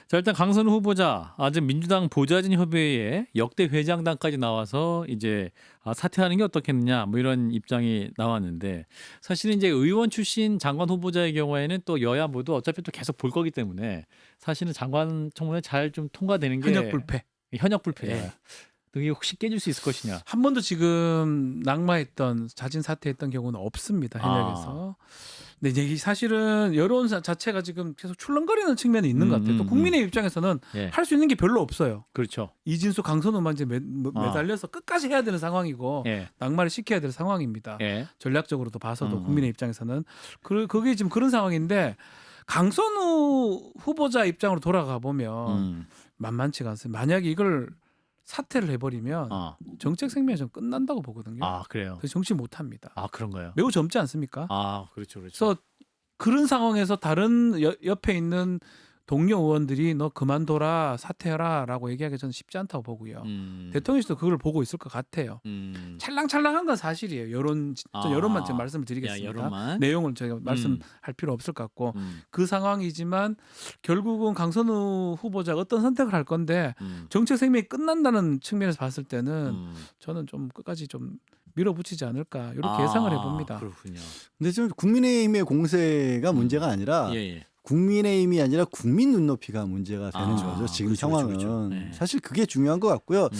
자 일단 강선우 후보자, 지금 민주당 보좌진 협의회에 역대 회장단까지 나와서 이제 사퇴하는 게 어떻겠느냐, 뭐 이런 입장이 나왔는데 사실은 이제 의원 출신 장관 후보자의 경우에는 또 여야 모두 어차피 또 계속 볼 거기 때문에 사실은 장관 청문회 잘 좀 통과되는 게 현역 불패. 현역 불패예요. 예. 그게 혹시 깨질 수 있을 것이냐? 한 번도 지금 낙마했던 자진 사퇴했던 경우는 없습니다. 현역에서. 근데 이제 사실은 여론 자체가 지금 계속 출렁거리는 측면이 있는 것 같아요. 또 국민의 입장에서는 예. 할 수 있는 게 별로 없어요. 그렇죠. 이진수, 강선우만 이제 매달려서 끝까지 해야 되는 상황이고 예. 낙마를 시켜야 될 상황입니다. 예. 전략적으로도 봐서도 국민의 입장에서는 그게 지금 그런 상황인데 강선우 후보자 입장으로 돌아가 보면 만만치가 않습니다. 만약에 이걸 사퇴를 해버리면 정책 생명이 좀 끝난다고 보거든요. 그래요. 그래서 정치 못합니다. 그런가요? 매우 젊지 않습니까? 그렇죠, 그렇죠. 그래서 그런 상황에서 다른 옆에 있는 동료 의원들이 너 그만둬라 사퇴해라라고 얘기하기 저는 쉽지 않다고 보고요. 대통령실도 그걸 보고 있을 것 같아요. 찰랑찰랑한 건 사실이에요. 여론만 제가 말씀을 드리겠습니다. 여론만. 내용을 제가 말씀할 필요 없을 것 같고 그 상황이지만 결국은 강선우 후보자가 어떤 선택을 할 건데 정책 생명이 끝난다는 측면에서 봤을 때는 저는 좀 끝까지 좀 밀어붙이지 않을까 이렇게 예상을 해봅니다. 그렇군요. 근데 지금 국민의힘의 공세가 문제가 아니라 예. 국민의힘이 아니라 국민 눈높이가 문제가 되는 거죠. 지금 그렇죠, 상황은 그렇죠. 네. 사실 그게 중요한 것 같고요.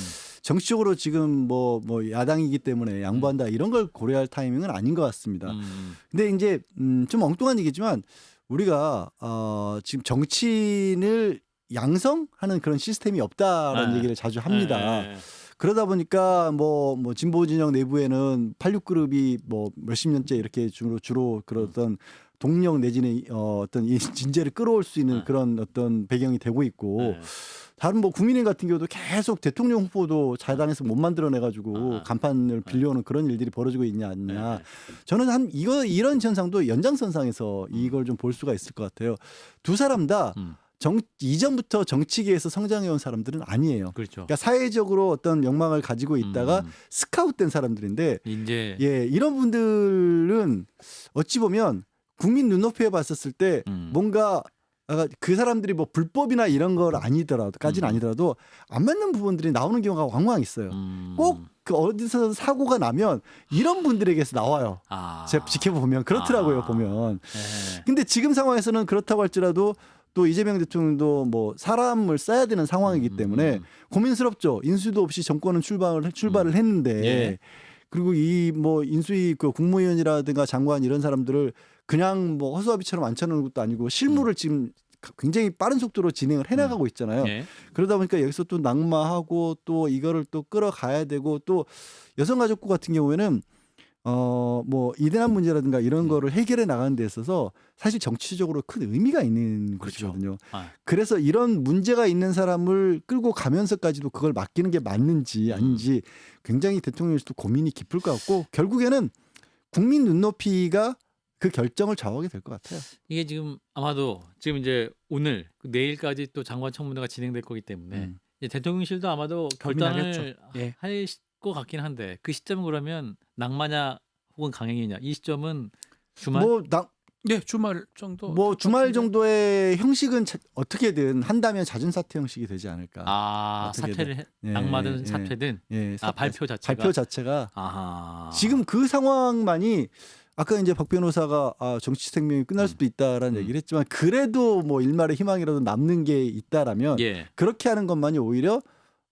정치적으로 지금 뭐 야당이기 때문에 양보한다 이런 걸 고려할 타이밍은 아닌 것 같습니다. 근데 이제 좀 엉뚱한 얘기지만 우리가 지금 정치인을 양성하는 그런 시스템이 없다라는 얘기를 자주 합니다. 그러다 보니까 뭐 진보 진영 내부에는 86그룹이 뭐 몇십 년째 이렇게 주로 그런 동력 내지는 어떤 이 진제를 끌어올 수 있는 그런 어떤 배경이 되고 있고 다른 뭐 국민의힘 같은 경우도 계속 대통령 후보도 자당에서 못 만들어내가지고 간판을 빌려오는 그런 일들이 벌어지고 있냐 아니냐. 저는 이런 현상도 연장선상에서 이걸 좀 볼 수가 있을 것 같아요. 두 사람 다 이전부터 정치계에서 성장해온 사람들은 아니에요. 그렇죠. 그러니까 사회적으로 어떤 명망을 가지고 있다가 스카웃된 사람들인데 이제 이런 분들은 어찌 보면 국민 눈높이에 봤었을 때 뭔가 그 사람들이 뭐 불법이나 이런 걸 아니더라도까지는 아니더라도 안 맞는 부분들이 나오는 경우가 왕왕 있어요. 꼭 그 어디서 사고가 나면 이런 분들에게서 나와요. 제가 지켜보면 그렇더라고요. 보면. 근데 지금 상황에서는 그렇다고 할지라도 또 이재명 대통령도 뭐 사람을 써야 되는 상황이기 때문에 고민스럽죠. 인수도 없이 정권은 출발을 했는데 예. 그리고 이 뭐 인수위 그 국무위원이라든가 장관 이런 사람들을 그냥 뭐 허수아비처럼 앉혀놓은 것도 아니고 실무를 지금 굉장히 빠른 속도로 진행을 해나가고 있잖아요. 예. 그러다 보니까 여기서 또 낙마하고 또 이거를 또 끌어가야 되고 또 여성가족부 같은 경우에는 뭐 이대남 문제라든가 이런 거를 해결해 나가는 데 있어서 사실 정치적으로 큰 의미가 있는 그렇죠. 것이거든요. 아. 그래서 이런 문제가 있는 사람을 끌고 가면서까지도 그걸 맡기는 게 맞는지 아닌지 굉장히 대통령실도 고민이 깊을 것 같고 결국에는 국민 눈높이가 그 결정을 좌우하게 될 것 같아요. 이게 지금 아마도 지금 이제 오늘 내일까지 또 장관 청문회가 진행될 거기 때문에 이제 대통령실도 아마도 결단을 고민하겠죠. 예. 할 것 같긴 한데 그 시점은 그러면 낙마냐 혹은 강행이냐 이 시점은 주말 네, 주말 정도. 뭐 주말 정도의 형식은 어떻게든 한다면 잦은 사퇴 형식이 되지 않을까. 어떻게든. 사퇴를 예, 낙마든 예. 사퇴든 예, 발표 자체가 발표 자체가 아하. 지금 그 상황만이 아까 이제 박 변호사가 정치 생명이 끝날 수도 있다라는 얘기를 했지만 그래도 뭐 일말의 희망이라도 남는 게 있다라면 예. 그렇게 하는 것만이 오히려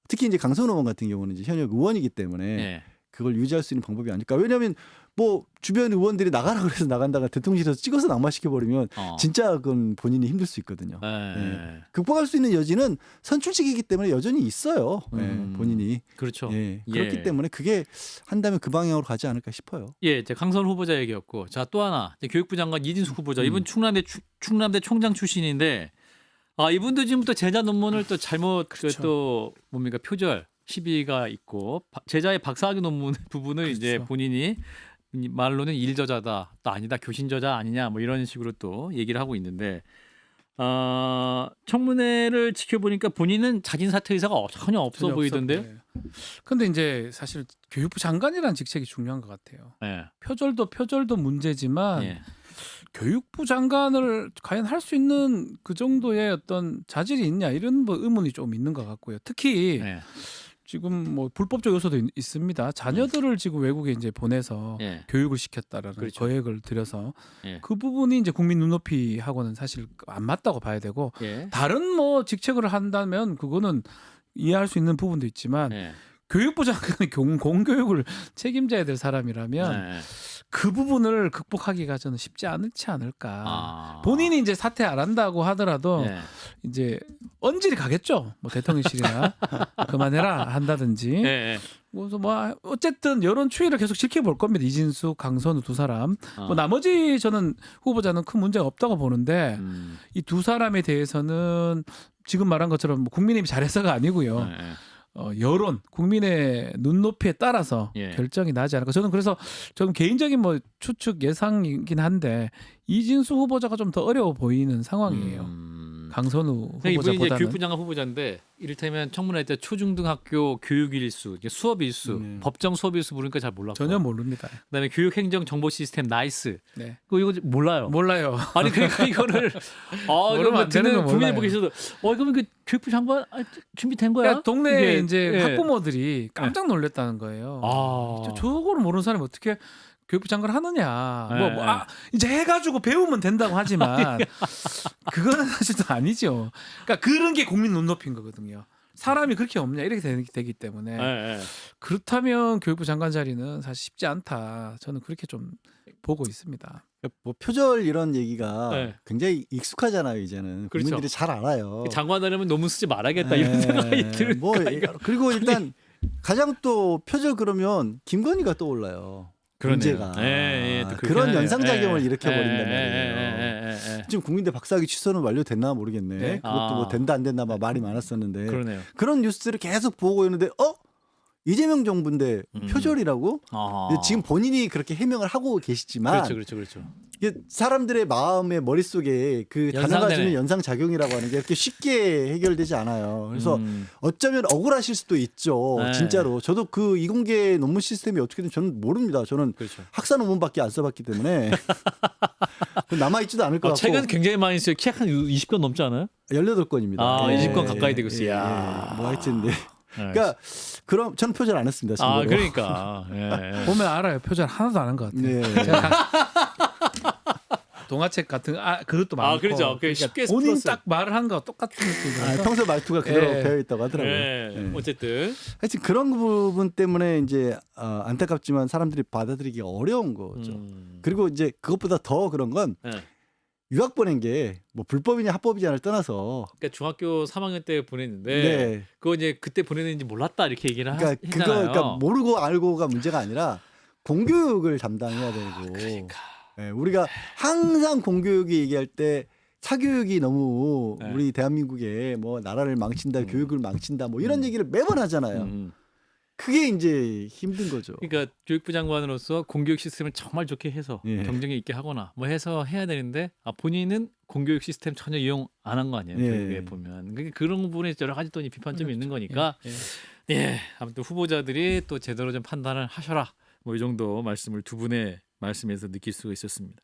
특히 이제 강선 의원 같은 경우는 이제 현역 의원이기 때문에 예. 그걸 유지할 수 있는 방법이 아닐까. 왜냐하면 뭐 주변 의원들이 나가라 그래서 나간다가 대통령실에서 찍어서 낙마시켜 버리면 진짜 그건 본인이 힘들 수 있거든요. 예. 극복할 수 있는 여지는 선출직이기 때문에 여전히 있어요. 예, 본인이. 그렇죠. 예, 예. 그렇기 때문에 그게 한다면 그 방향으로 가지 않을까 싶어요. 예, 이제 강선 후보자 얘기였고, 자 또 하나 이제 교육부 장관 이진숙 후보자 이분 충남대 총장 출신인데, 이분도 지금부터 제자 논문을 또 잘못 그렇죠. 또 뭡니까 표절 시비가 있고 제자의 박사학위 논문 부분을 이제 그렇죠. 본인이 말로는 일저자다, 또 아니다 교신저자 아니냐 뭐 이런 식으로 또 얘기를 하고 있는데, 청문회를 지켜보니까 본인은 자진 사퇴 의사가 전혀 없어 전혀 보이던데요. 없었는데. 근데 이제 사실 교육부 장관이라는 직책이 중요한 것 같아요. 예. 표절도 문제지만 예. 교육부 장관을 과연 할 수 있는 그 정도의 어떤 자질이 있냐 이런 뭐 의문이 좀 있는 것 같고요. 특히 예. 지금 뭐 불법적 요소도 있습니다. 자녀들을 지금 외국에 이제 보내서 예. 교육을 시켰다라는 그렇죠. 거액을 들여서 예. 그 부분이 이제 국민 눈높이하고는 사실 안 맞다고 봐야 되고 예. 다른 뭐 직책을 한다면 그거는 이해할 수 있는 부분도 있지만 예. 교육부 장관이 공교육을 책임져야 될 사람이라면 예. 그 부분을 극복하기가 저는 쉽지 않지 않을까. 아. 본인이 이제 사퇴 안 한다고 하더라도 예. 이제 언질이 가겠죠. 뭐 대통령실이나 그만해라 한다든지. 예. 예. 그래서 뭐 어쨌든 여론 추이를 계속 지켜볼 겁니다. 이진숙, 강선우 두 사람. 뭐 나머지 저는 후보자는 큰 문제가 없다고 보는데 이 두 사람에 대해서는 지금 말한 것처럼 뭐 국민의힘이 잘해서가 아니고요. 예. 예. 여론, 국민의 눈높이에 따라서 예. 결정이 나지 않을까. 저는 그래서 좀 개인적인 뭐 추측 예상이긴 한데 이진수 후보자가 좀 더 어려워 보이는 상황이에요. 강선우 이분이 이제 후보자보다는. 교육부 장관 후보자인데 이를테면 청문회 때 초중등학교 교육 일수, 수업 일수, 법정 수업 일수 부르니까 잘 몰랐고. 전혀 모릅니다. 그다음에 교육행정 정보 시스템 나이스. 네. 이거 몰라요. 몰라요. 아니 그러니까 이거를 모르면 안 되는 건 국민이 몰라요. 보기 있어도 그러면 그 교육부 장관 준비된 거야? 그러니까 동네 이게, 이제 예. 학부모들이 깜짝 놀랐다는 거예요. 저거를 모르는 사람이 어떻게 교육부 장관 하느냐. 네. 이제 해가지고 배우면 된다고 하지만 그거는 사실 또 아니죠. 그러니까 그런 게 국민 눈높이인 거거든요. 사람이 그렇게 없냐 이렇게 되기 때문에 예, 예. 그렇다면 교육부 장관 자리는 사실 쉽지 않다. 저는 그렇게 좀 보고 있습니다. 뭐 표절 이런 얘기가 네. 굉장히 익숙하잖아요. 이제는 그렇죠. 국민들이 잘 알아요. 장관 하려면 논문 쓰지 말아야겠다 이런 생각이 들으니까 뭐, 이거. 그리고 일단 가장 또 표절 그러면 김건희가 떠올라요. 문제가 또 그렇긴 그런 하네요. 연상작용을 예. 일으켜버린단 예. 말이에요. 지금 국민대 박사학위 취소는 완료됐나 모르겠네. 네. 그것도 뭐 된다 안 된다 막 말이 많았었는데 그러네요. 그런 뉴스를 계속 보고 있는데 이재명 정부인데 표절이라고? 아. 근데 지금 본인이 그렇게 해명을 하고 계시지만 그렇죠. 이게 사람들의 마음의 머릿속에 그 단어가 연상되네. 주는 연상작용이라고 하는 게 이렇게 쉽게 해결되지 않아요. 그래서 어쩌면 억울하실 수도 있죠. 네. 진짜로. 저도 그 이공계 논문 시스템이 어떻게 되는지 저는 모릅니다. 저는 그렇죠. 학사 논문밖에 안 써봤기 때문에 남아있지도 않을 것 같고. 책은 굉장히 많이 써요. 키 한 20권 넘지 않아요? 18권입니다. 아, 20권 가까이 되고 있어요. 뭐 하여튼 네. 그러니까 그럼 저는 표절 안 했습니다. 아, 참고로. 그러니까. 예. 보면 알아요. 표절 하나도 안 한 것 같아요. 네. 제가 동화책 같은 그것도 많고. 그렇죠. 그 쉽게 본인 풀었어요. 딱 말을 한 거 똑같은 느낌이라서. 아, 평소 말투가 그대로 예. 배어 있다고 하더라고요. 예. 예. 어쨌든 하여튼 그런 부분 때문에 이제 안타깝지만 사람들이 받아들이기가 어려운 거죠. 그리고 이제 그것보다 더 그런 건 예. 유학 보낸 게 뭐 불법이냐 합법이냐를 떠나서 그러니까 중학교 3학년 때 보냈는데 네. 그거 이제 그때 보내는지 몰랐다 이렇게 얘기를 그러니까 했잖아요. 그러니까 모르고 알고가 문제가 아니라 공교육을 담당해야 되고 그러니까. 예, 우리가 항상 공교육이 얘기할 때 사교육이 너무 네. 우리 대한민국에 뭐 나라를 망친다, 교육을 망친다, 뭐 이런 얘기를 매번 하잖아요. 그게 이제 힘든 거죠. 그러니까 교육부 장관으로서 공교육 시스템을 정말 좋게 해서 예. 경쟁력 있게 하거나 뭐 해서 해야 되는데 본인은 공교육 시스템 전혀 이용 안 한 거 아니에요. 예. 교육에 보면 그러니까 그런 부분에 여러 가지 또 비판점이 있는 거니까 예. 예 아무튼 후보자들이 또 제대로 좀 판단을 하셔라 뭐 이 정도 말씀을 두 분의 말씀에서 느낄 수가 있었습니다.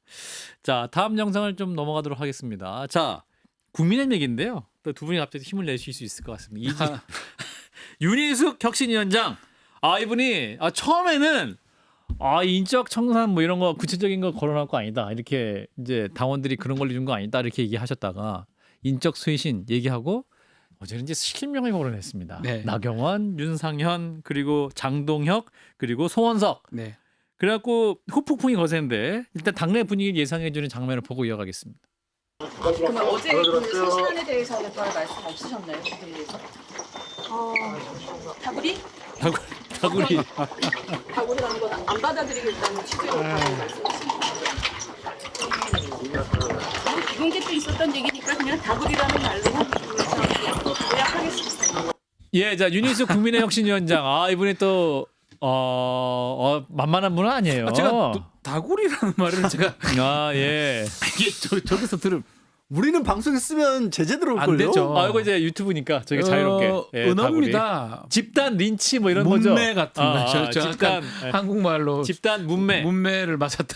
자 다음 영상을 좀 넘어가도록 하겠습니다. 자 국민의힘 얘기인데요. 또 두 분이 갑자기 힘을 내실 수 있을 것 같습니다. 윤희숙 혁신위원장 이분이 처음에는 인적 청산 뭐 이런 거 구체적인 거 거론할 거 아니다 이렇게 이제 당원들이 그런 걸 준 거 아니다 이렇게 얘기하셨다가 인적 쇄신 얘기하고 어제는 이제 실명을 거론했습니다. 네. 나경원, 윤상현 그리고 장동혁 그리고 송원석 네. 그래갖고 후폭풍이 거센데 일단 당내 분위기를 예상해주는 장면을 보고 이어가겠습니다. 그러면 어제 그 쇄신안에 대해서는 별 말씀 없으셨나요? 그에 대해서? 다구리? 다구리 다구리라는 건 안 받아들이겠다는 취지로 말씀하십니다. 이공계 때 있었던 얘기니까 그냥 다구리라는 말로 요약하겠습니다. 예, 자 윤희숙 국민의 혁신위원장 이분이 또 만만한 분은 아니에요. 제가 다구리라는 말을 제가 예. 이게 저기서 들으면 우리는 방송에 쓰면 제재 들어올 안 걸요. 되죠. 이거 이제 유튜브니까 저희가 자유롭게 은어입니다. 다구리. 집단 린치 뭐 이런 거죠. 문매 같은 거. 집단 한국말로 집단 문매. 문매를 맞았다.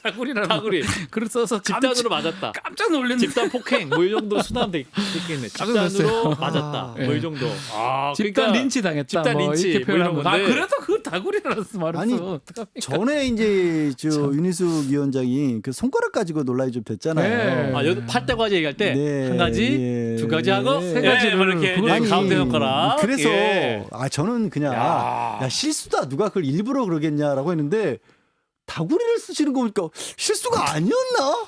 다구리라는 다구리. 글을 써서 집단으로 맞았다. 깜짝 놀랐는데 집단 폭행 뭐 이 정도 수납 되겠네. 집단으로 맞았다. 뭐 이 정도. 집단 그러니까 린치 당했다. 집단 뭐 린치 이렇게 뭐 이런 표현하고. 건데. 그래도 그 다구리라는 말을 아니, 써. 전에 이제 윤희숙 위원장이 그 손가락 가지고 논란이 좀 됐잖아요. 네. 8대 과제 얘기할 때 네, 한 가지, 예. 두 가지 하고 네. 세 가지를 이렇게 그걸 이제 가운데 손가락. 그래서 예. 저는 그냥 야 실수다 누가 그걸 일부러 그러겠냐라고 했는데 다구리를 쓰시는 거 보니까 실수가 아니었나?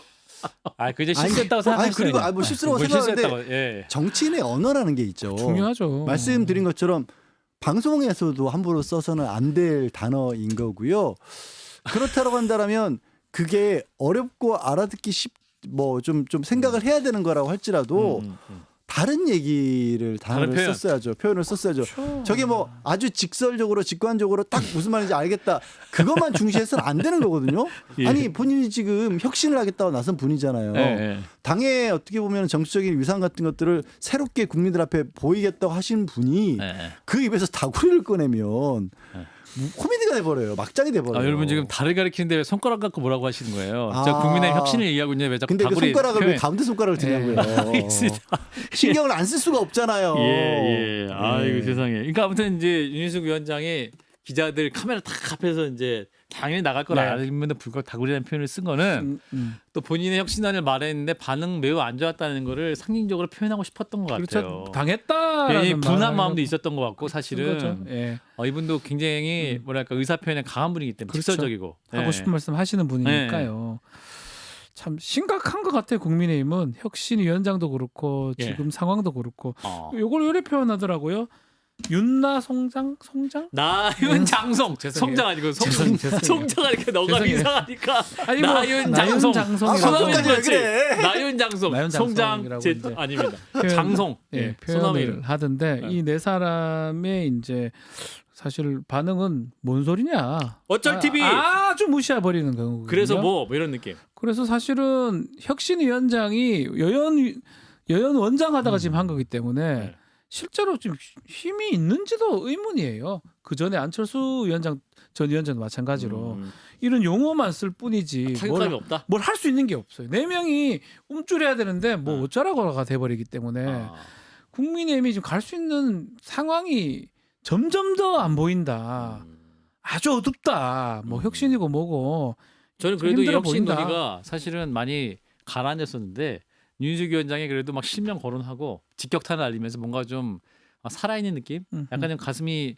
그 이제 실수했다고 생각하시는 그리고 뭐 실수라고 생각하는데 예. 정치인의 언어라는 게 있죠. 중요하죠. 말씀드린 것처럼 방송에서도 함부로 써서는 안 될 단어인 거고요. 그렇다고 한다면 그게 어렵고 알아듣기 뭐 좀 생각을 해야 되는 거라고 할지라도 다른 얘기를 단어를 표현. 썼어야죠. 표현을 썼어야죠. 저게 뭐 아주 직설적으로 직관적으로 딱 무슨 말인지 알겠다. 그것만 중시해서는 안 되는 거거든요. 예. 아니 본인이 지금 혁신을 하겠다고 나선 분이잖아요. 예. 당의 어떻게 보면 정치적인 위상 같은 것들을 새롭게 국민들 앞에 보이겠다고 하신 분이 예. 그 입에서 다구리를 꺼내면 코미디가 돼버려요. 막장이 돼버려요. 여러분 지금 다리 가리키는데 왜 손가락 갖고 뭐라고 하시는 거예요? 저 국민의 혁신을 얘기하고 있는데 왜 자꾸 근데 그 다구리 손가락을 왜 표현. 가운데 손가락을 드냐고요. 알겠습니다. 신경을 안 쓸 수가 없잖아요. 예. 아이고 예. 세상에. 그러니까 아무튼 이제 윤희숙 위원장이 기자들 카메라 딱 앞에서 이제 당연히 나갈 걸 네. 알면도 불구하고 다구리라는 표현을 쓴 거는 또 본인의 혁신안을 말했는데 반응 매우 안 좋았다는 거를 상징적으로 표현하고 싶었던 것 같아요. 그렇죠. 당했다라는 괜히 분한 말을 마음도 있었던 것 같고 쓴 사실은 거죠. 예. 이분도 굉장히 뭐랄까 의사 표현에 강한 분이기 때문에 그렇죠. 직설적이고 하고 예. 싶은 말씀 하시는 분이니까요. 참 심각한 것 같아요. 국민의힘은 혁신위원장도 그렇고 예. 지금 상황도 그렇고 어. 요걸 이렇게 표현하더라고요. 윤나 송장? 나윤 장송 죄송해요. 송장 아니고 죄송해요. 송장 아니까 너가 죄송해요. 이상하니까 아니 뭐 나윤 장송 장송이라고 소나무인 왜 거지 그래? 나윤 장송 나윤 송장 장송이라고 제 이제 아닙니다 표현- 장송 예, 소나무 표현을 이름 하던데 네. 이 네 사람의 이제 사실 반응은 뭔 소리냐. 어쩔 TV. 아주 무시해 버리는 거거든요. 그래서 뭐 이런 느낌. 그래서 사실은 혁신위원장이 여연 원장 하다가 지금 한 거기 때문에 네. 실제로 지금 힘이 있는지도 의문이에요. 그 전에 안철수 위원장 전 위원장도 마찬가지로 이런 용어만 쓸 뿐이지 타격감이 없다. 뭘 할 수 있는 게 없어요. 4명이 움줄여야 되는데 뭐 어쩌라고가 돼버리기 때문에 아. 국민의힘이 지금 갈 수 있는 상황이 점점 더 안 보인다. 아주 어둡다. 뭐 혁신이고 뭐고. 저는 좀 그래도 이 힘들어 혁신 보인다. 논의가 사실은 많이 가라앉았었는데 윤석 위원장이 그래도 막 실명 거론하고 직격탄을 날리면서 뭔가 좀 살아있는 느낌? 약간 좀 가슴이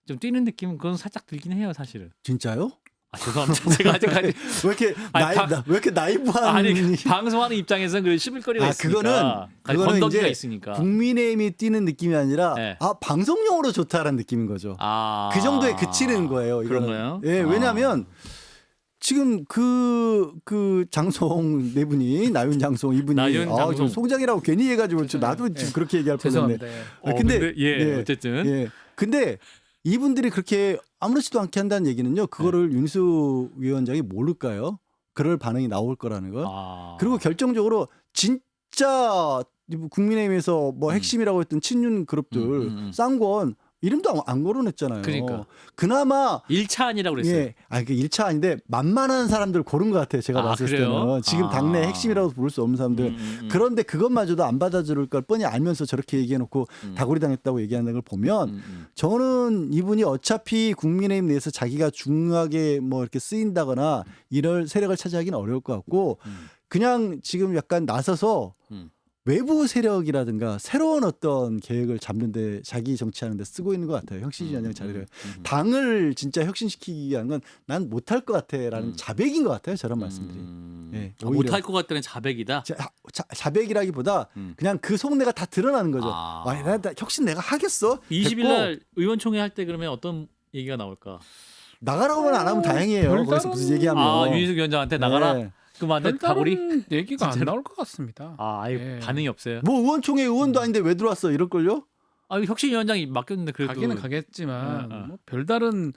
좀 뛰는 느낌 그건 살짝 들긴 해요 사실은. 진짜요? 아, 죄송합니다. 제가 아직까지 왜 이렇게 아니, 왜 이렇게 나이브한 아니 방송하는 입장에서는 그 씹을거리가 있으니까 그거는 건더기가 이제 있으니까. 국민의힘이 뛰는 느낌이 아니라 네. 방송용으로 좋다라는 느낌인 거죠. 아, 그 정도에 그치는 거예요. 이거는. 그런가요? 예, 왜냐하면 지금 그 장송 네 분이 나윤 장송 이분이 나윤 장송. 저 송장이라고 괜히 해가지고 나도 지금 그렇게 얘기할 뻔했네. 죄송합니다. 근데 예, 어쨌든 예. 근데 이분들이 그렇게 아무렇지도 않게 한다는 얘기는요. 그거를 윤수 위원장이 모를까요? 그럴 반응이 나올 거라는 거. 아. 그리고 결정적으로 진짜 국민의힘에서 뭐 핵심이라고 했던 친윤 그룹들 쌍권 이름도 안 거론했잖아요. 그러니까. 그나마 1차안이라고 그랬어요. 예, 그 1차 아닌데 만만한 사람들 고른 것 같아요. 제가 아, 봤을 그래요? 때는 지금 당내 핵심이라고 부를 수 없는 사람들. 그런데 그것마저도 안 받아줄 걸 뻔히 알면서 저렇게 얘기해놓고 다구리 당했다고 얘기하는 걸 보면 저는 이분이 어차피 국민의힘 내에서 자기가 중요하게 뭐 이렇게 쓰인다거나 이럴 세력을 차지하기는 어려울 것 같고 그냥 지금 약간 나서서 외부 세력이라든가 새로운 어떤 계획을 잡는데 자기 정치하는데 쓰고 있는 것 같아요. 혁신위원장 자리를. 당을 진짜 혁신시키기 위한 건 난 못할 것 같아라는 자백인 것 같아요. 저런 말씀들이. 예, 오히려. 못할 것 같다는 자백이다. 자백이라기보다 그냥 그 속내가 다 드러나는 거죠. 아. 나 혁신 내가 하겠어. 20일 날 의원총회 할 때 그러면 어떤 얘기가 나올까? 나가라고만 안 하면 다행이에요. 별다른- 거기서 무슨 얘기하면. 아, 윤희숙 위원장한테 나가라. 네. 그만데 다구리? 별다른 얘기가 진짜로? 안 나올 것 같습니다. 아, 아예 예. 반응이 없어요. 뭐 의원총회 의원도 아닌데 왜 들어왔어 이럴걸요? 아, 혁신위원장이 맡겼는데 그래도 가기는 가겠지만 어. 뭐 별다른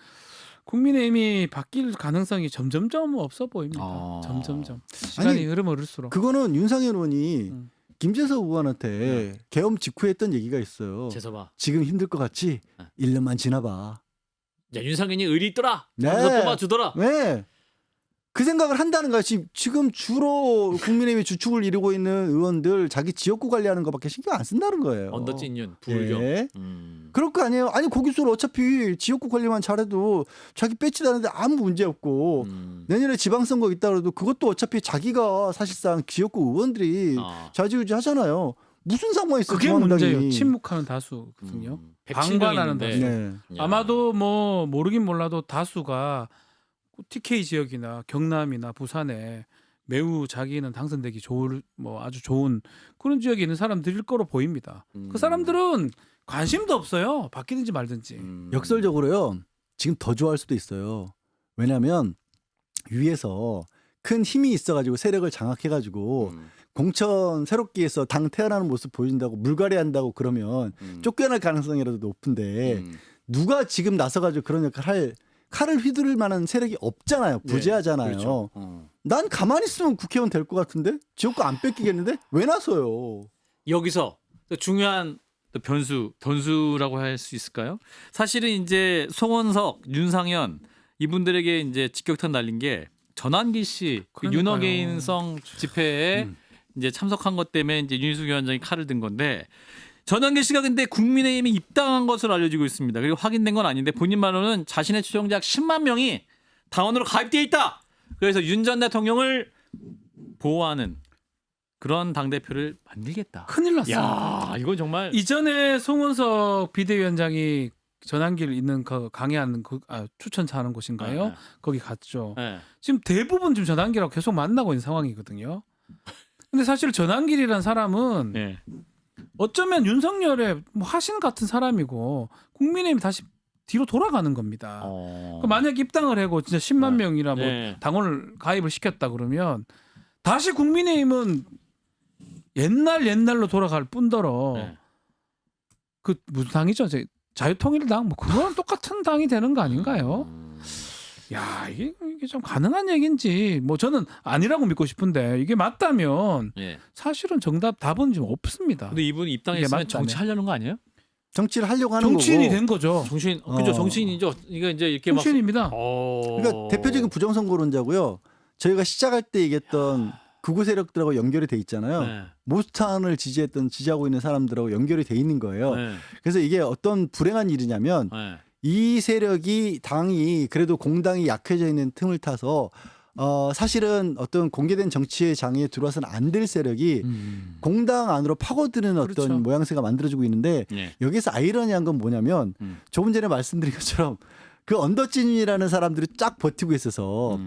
국민의힘이 바뀔 가능성이 점점점 없어 보입니다. 아. 점점점 시간이 아니, 흐르면 흐를수록. 그거는 윤상현 의원이 음. 김재석 의원한테 계엄 직후에 했던 얘기가 있어요. 재서봐. 지금 힘들 것 같지? 네. 1년만 지나봐. 야, 윤상현이 의리 있더라. 네. 하면서 뽑아주더라. 네. 그 생각을 한다는 거야. 지금 주로 국민의힘의 주축을 이루고 있는 의원들 자기 지역구 관리하는 것밖에 신경 안 쓴다는 거예요. 언더찐윤, 부울경. 예. 그럴 거 아니에요. 아니 거기서 어차피 지역구 관리만 잘해도 자기 뺏지다는데 아무 문제 없고 내년에 지방선거 있다 그래도 그것도 어차피 자기가 사실상 지역구 의원들이 아. 좌지우지 하잖아요. 무슨 상관이 있어? 그게 중앙당이. 문제예요. 침묵하는 다수거든요. 107명이 방관하는 있는데. 네. 야. 아마도 뭐 모르긴 몰라도 다수가 TK 지역이나 경남이나 부산에 매우 자기는 당선되기 좋을 뭐 아주 좋은 그런 지역에 있는 사람들일 거로 보입니다. 그 사람들은 관심도 없어요. 바뀌든지 말든지. 역설적으로요. 지금 더 좋아할 수도 있어요. 왜냐하면 위에서 큰 힘이 있어가지고 세력을 장악해가지고 공천 새롭게 해서 당 태어나는 모습 보여준다고 물갈이한다고 그러면 쫓겨날 가능성이라도 높은데 누가 지금 나서가지고 그런 역할을 할 칼을 휘두를 만한 세력이 없잖아요. 부재하잖아요. 네, 그렇죠. 난 가만히 있으면 국회의원 될 것 같은데 지역구 안 뺏기겠는데 왜 나서요? 여기서 또 중요한 또 변수라고 할 수 있을까요? 사실은 이제 송원석, 윤상현 이분들에게 이제 직격탄 날린 게 전환기 씨 그 그러니까요. 윤어게인성 집회에 이제 참석한 것 때문에 이제 윤희숙 위원장이 칼을 든 건데 전환기 씨가 근데 국민의힘에 입당한 것으로 알려지고 있습니다. 그리고 확인된 건 아닌데 본인 말로는 자신의 추종자 10만 명이 당원으로 가입돼 있다. 그래서 윤 전 대통령을 보호하는 그런 당 대표를 만들겠다. 큰일 났습니다. 야, 이건 정말 이전에 송원석 비대위원장이 전환길 있는 그 강해하는 추천차하는 곳인가요? 네. 거기 갔죠. 네. 지금 대부분 지금 전환길하고 계속 만나고 있는 상황이거든요. 근데 사실 전환길이라는 사람은 네. 어쩌면 윤석열의 뭐 화신 같은 사람이고 국민의힘이 다시 뒤로 돌아가는 겁니다. 그러니까 만약 입당을 하고 진짜 10만 네. 명이나 뭐 네. 당원을 가입을 시켰다 그러면 다시 국민의힘은 옛날로 돌아갈 뿐더러 네. 그 무슨 당이죠? 자유통일당 뭐 그거랑 똑같은 당이 되는 거 아닌가요? 야 이게 좀 가능한 얘기인지 뭐 저는 아니라고 믿고 싶은데 이게 맞다면 예. 사실은 답은 좀 없습니다. 근데 이분 이게 입당했으면 맞다면. 정치하려는 거 아니에요? 정치를 하려고 하는 정치인이 거고. 된 거죠. 정치인 어. 그죠 정치인이죠. 이거 이제 이렇게 막 정치인입니다. 그러니까 대표적인 부정선거론자고요. 저희가 시작할 때 얘기했던 극우 세력들하고 연결이 돼 있잖아요. 네. 모스탄을 지지하고 있는 사람들하고 연결이 돼 있는 거예요. 네. 그래서 이게 어떤 불행한 일이냐면 네. 이 세력이 당이 그래도 공당이 약해져 있는 틈을 타서 사실은 어떤 공개된 정치의 장에 들어와서는 안 될 세력이 공당 안으로 파고드는 어떤 그렇죠. 모양새가 만들어지고 있는데 예. 여기서 아이러니한 건 뭐냐면 조금 전에 말씀드린 것처럼 그 언더진이라는 사람들이 쫙 버티고 있어서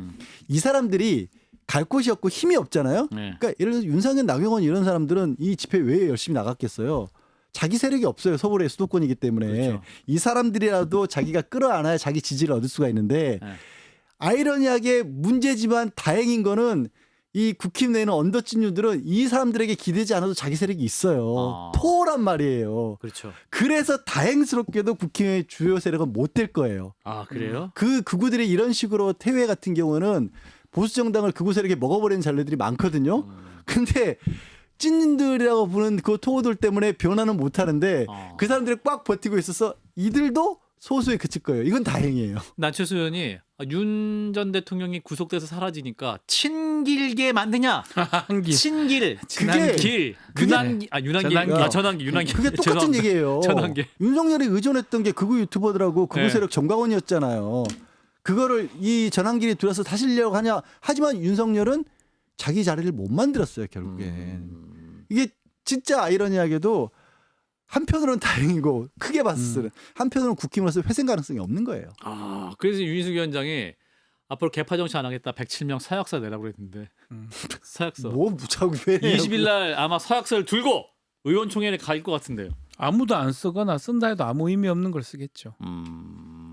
이 사람들이 갈 곳이 없고 힘이 없잖아요. 네. 그러니까 예를 들어서 윤상현, 나경원 이런 사람들은 이 집회 왜 열심히 나갔겠어요. 자기 세력이 없어요. 서울의 수도권이기 때문에 그렇죠. 이 사람들이라도 자기가 끌어안아야 자기 지지를 얻을 수가 있는데 네. 아이러니하게 문제지만 다행인 거는 이 국힘 내는 언더진유들은 이 사람들에게 기대지 않아도 자기 세력이 있어요. 토란 말이에요. 그렇죠. 그래서 다행스럽게도 국힘의 주요 세력은 못 될 거예요. 아 그래요? 그 극우들이 이런 식으로 태회 같은 경우는 보수 정당을 극우 세력에 먹어버리는 잔례들이 많거든요. 근데 찐님들이라고 부르는 그 토호들 때문에 변화는 못 하는데 그 사람들이 꽉 버티고 있어서 이들도 소수에 그칠 거예요. 이건 다행이에요. 나철수 의원이 윤 전 대통령이 구속돼서 사라지니까 친길게 만드냐? 한기. 친길, 그게- 길, 그게- 윤한기, 윤한길, 전환기. 전환기, 윤한기. 그게 똑같은 얘기예요. 전환기. 윤석열이 의존했던 게 극우 유튜버들하고 극우 네. 세력 정광원이었잖아요. 그거를 이 전환길이 들어서 다시려고 하냐. 하지만 윤석열은 자기 자리를 못 만들었어요. 결국엔. 이게 진짜 아이러니하게도 한편으로는 다행이고 크게 봤을 때는 한편으로는 국힘으로서 회생 가능성이 없는 거예요. 아 그래서 윤희숙 위원장이 앞으로 개파 정치 안 하겠다 107명 서약서 내라고 그랬는데 서약서 뭐 무차고 왜 20일 날 아마 서약서를 들고 의원총회에 갈 것 같은데요. 아무도 안 쓰거나 쓴다 해도 아무 의미 없는 걸 쓰겠죠.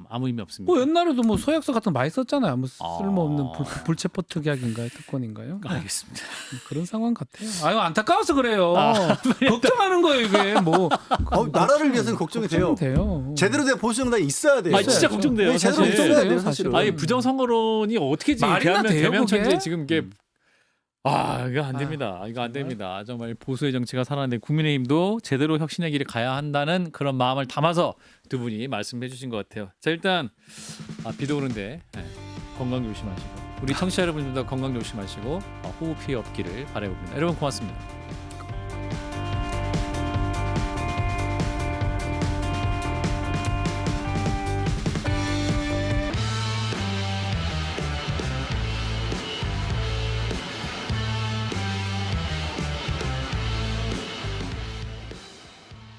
아무 의미 없습니다. 뭐 옛날에도 뭐 소약서 같은 거 많이 썼잖아요. 아무 아. 쓸모없는 불체포 특약인가요, 특권인가요? 알겠습니다. 그런 상황 같아요. 아유 안타까워서 그래요. 걱정하는 거예요 이게 뭐. 나라를 위해서는 걱정이 돼요. 돼요. 제대로 된 보수 정당이 있어야 돼요. 아 진짜 걱정돼요. 네, 제대로 사실. 있어야 돼요. 사실은. 사실은. 아니 부정선거론이 어떻게 지금 말이나 돼요, 대명천지에 그게? 지금 이게 이거 안 됩니다. 이거 안 됩니다. 정말 보수의 정치가 살아나는데 국민의힘도 제대로 혁신의 길을 가야 한다는 그런 마음을 담아서 두 분이 말씀해 주신 것 같아요. 자 일단 비도 오는데 건강 조심하시고 우리 청취자 여러분들도 건강 조심하시고 호흡 피해 없기를 바라봅니다. 여러분 고맙습니다.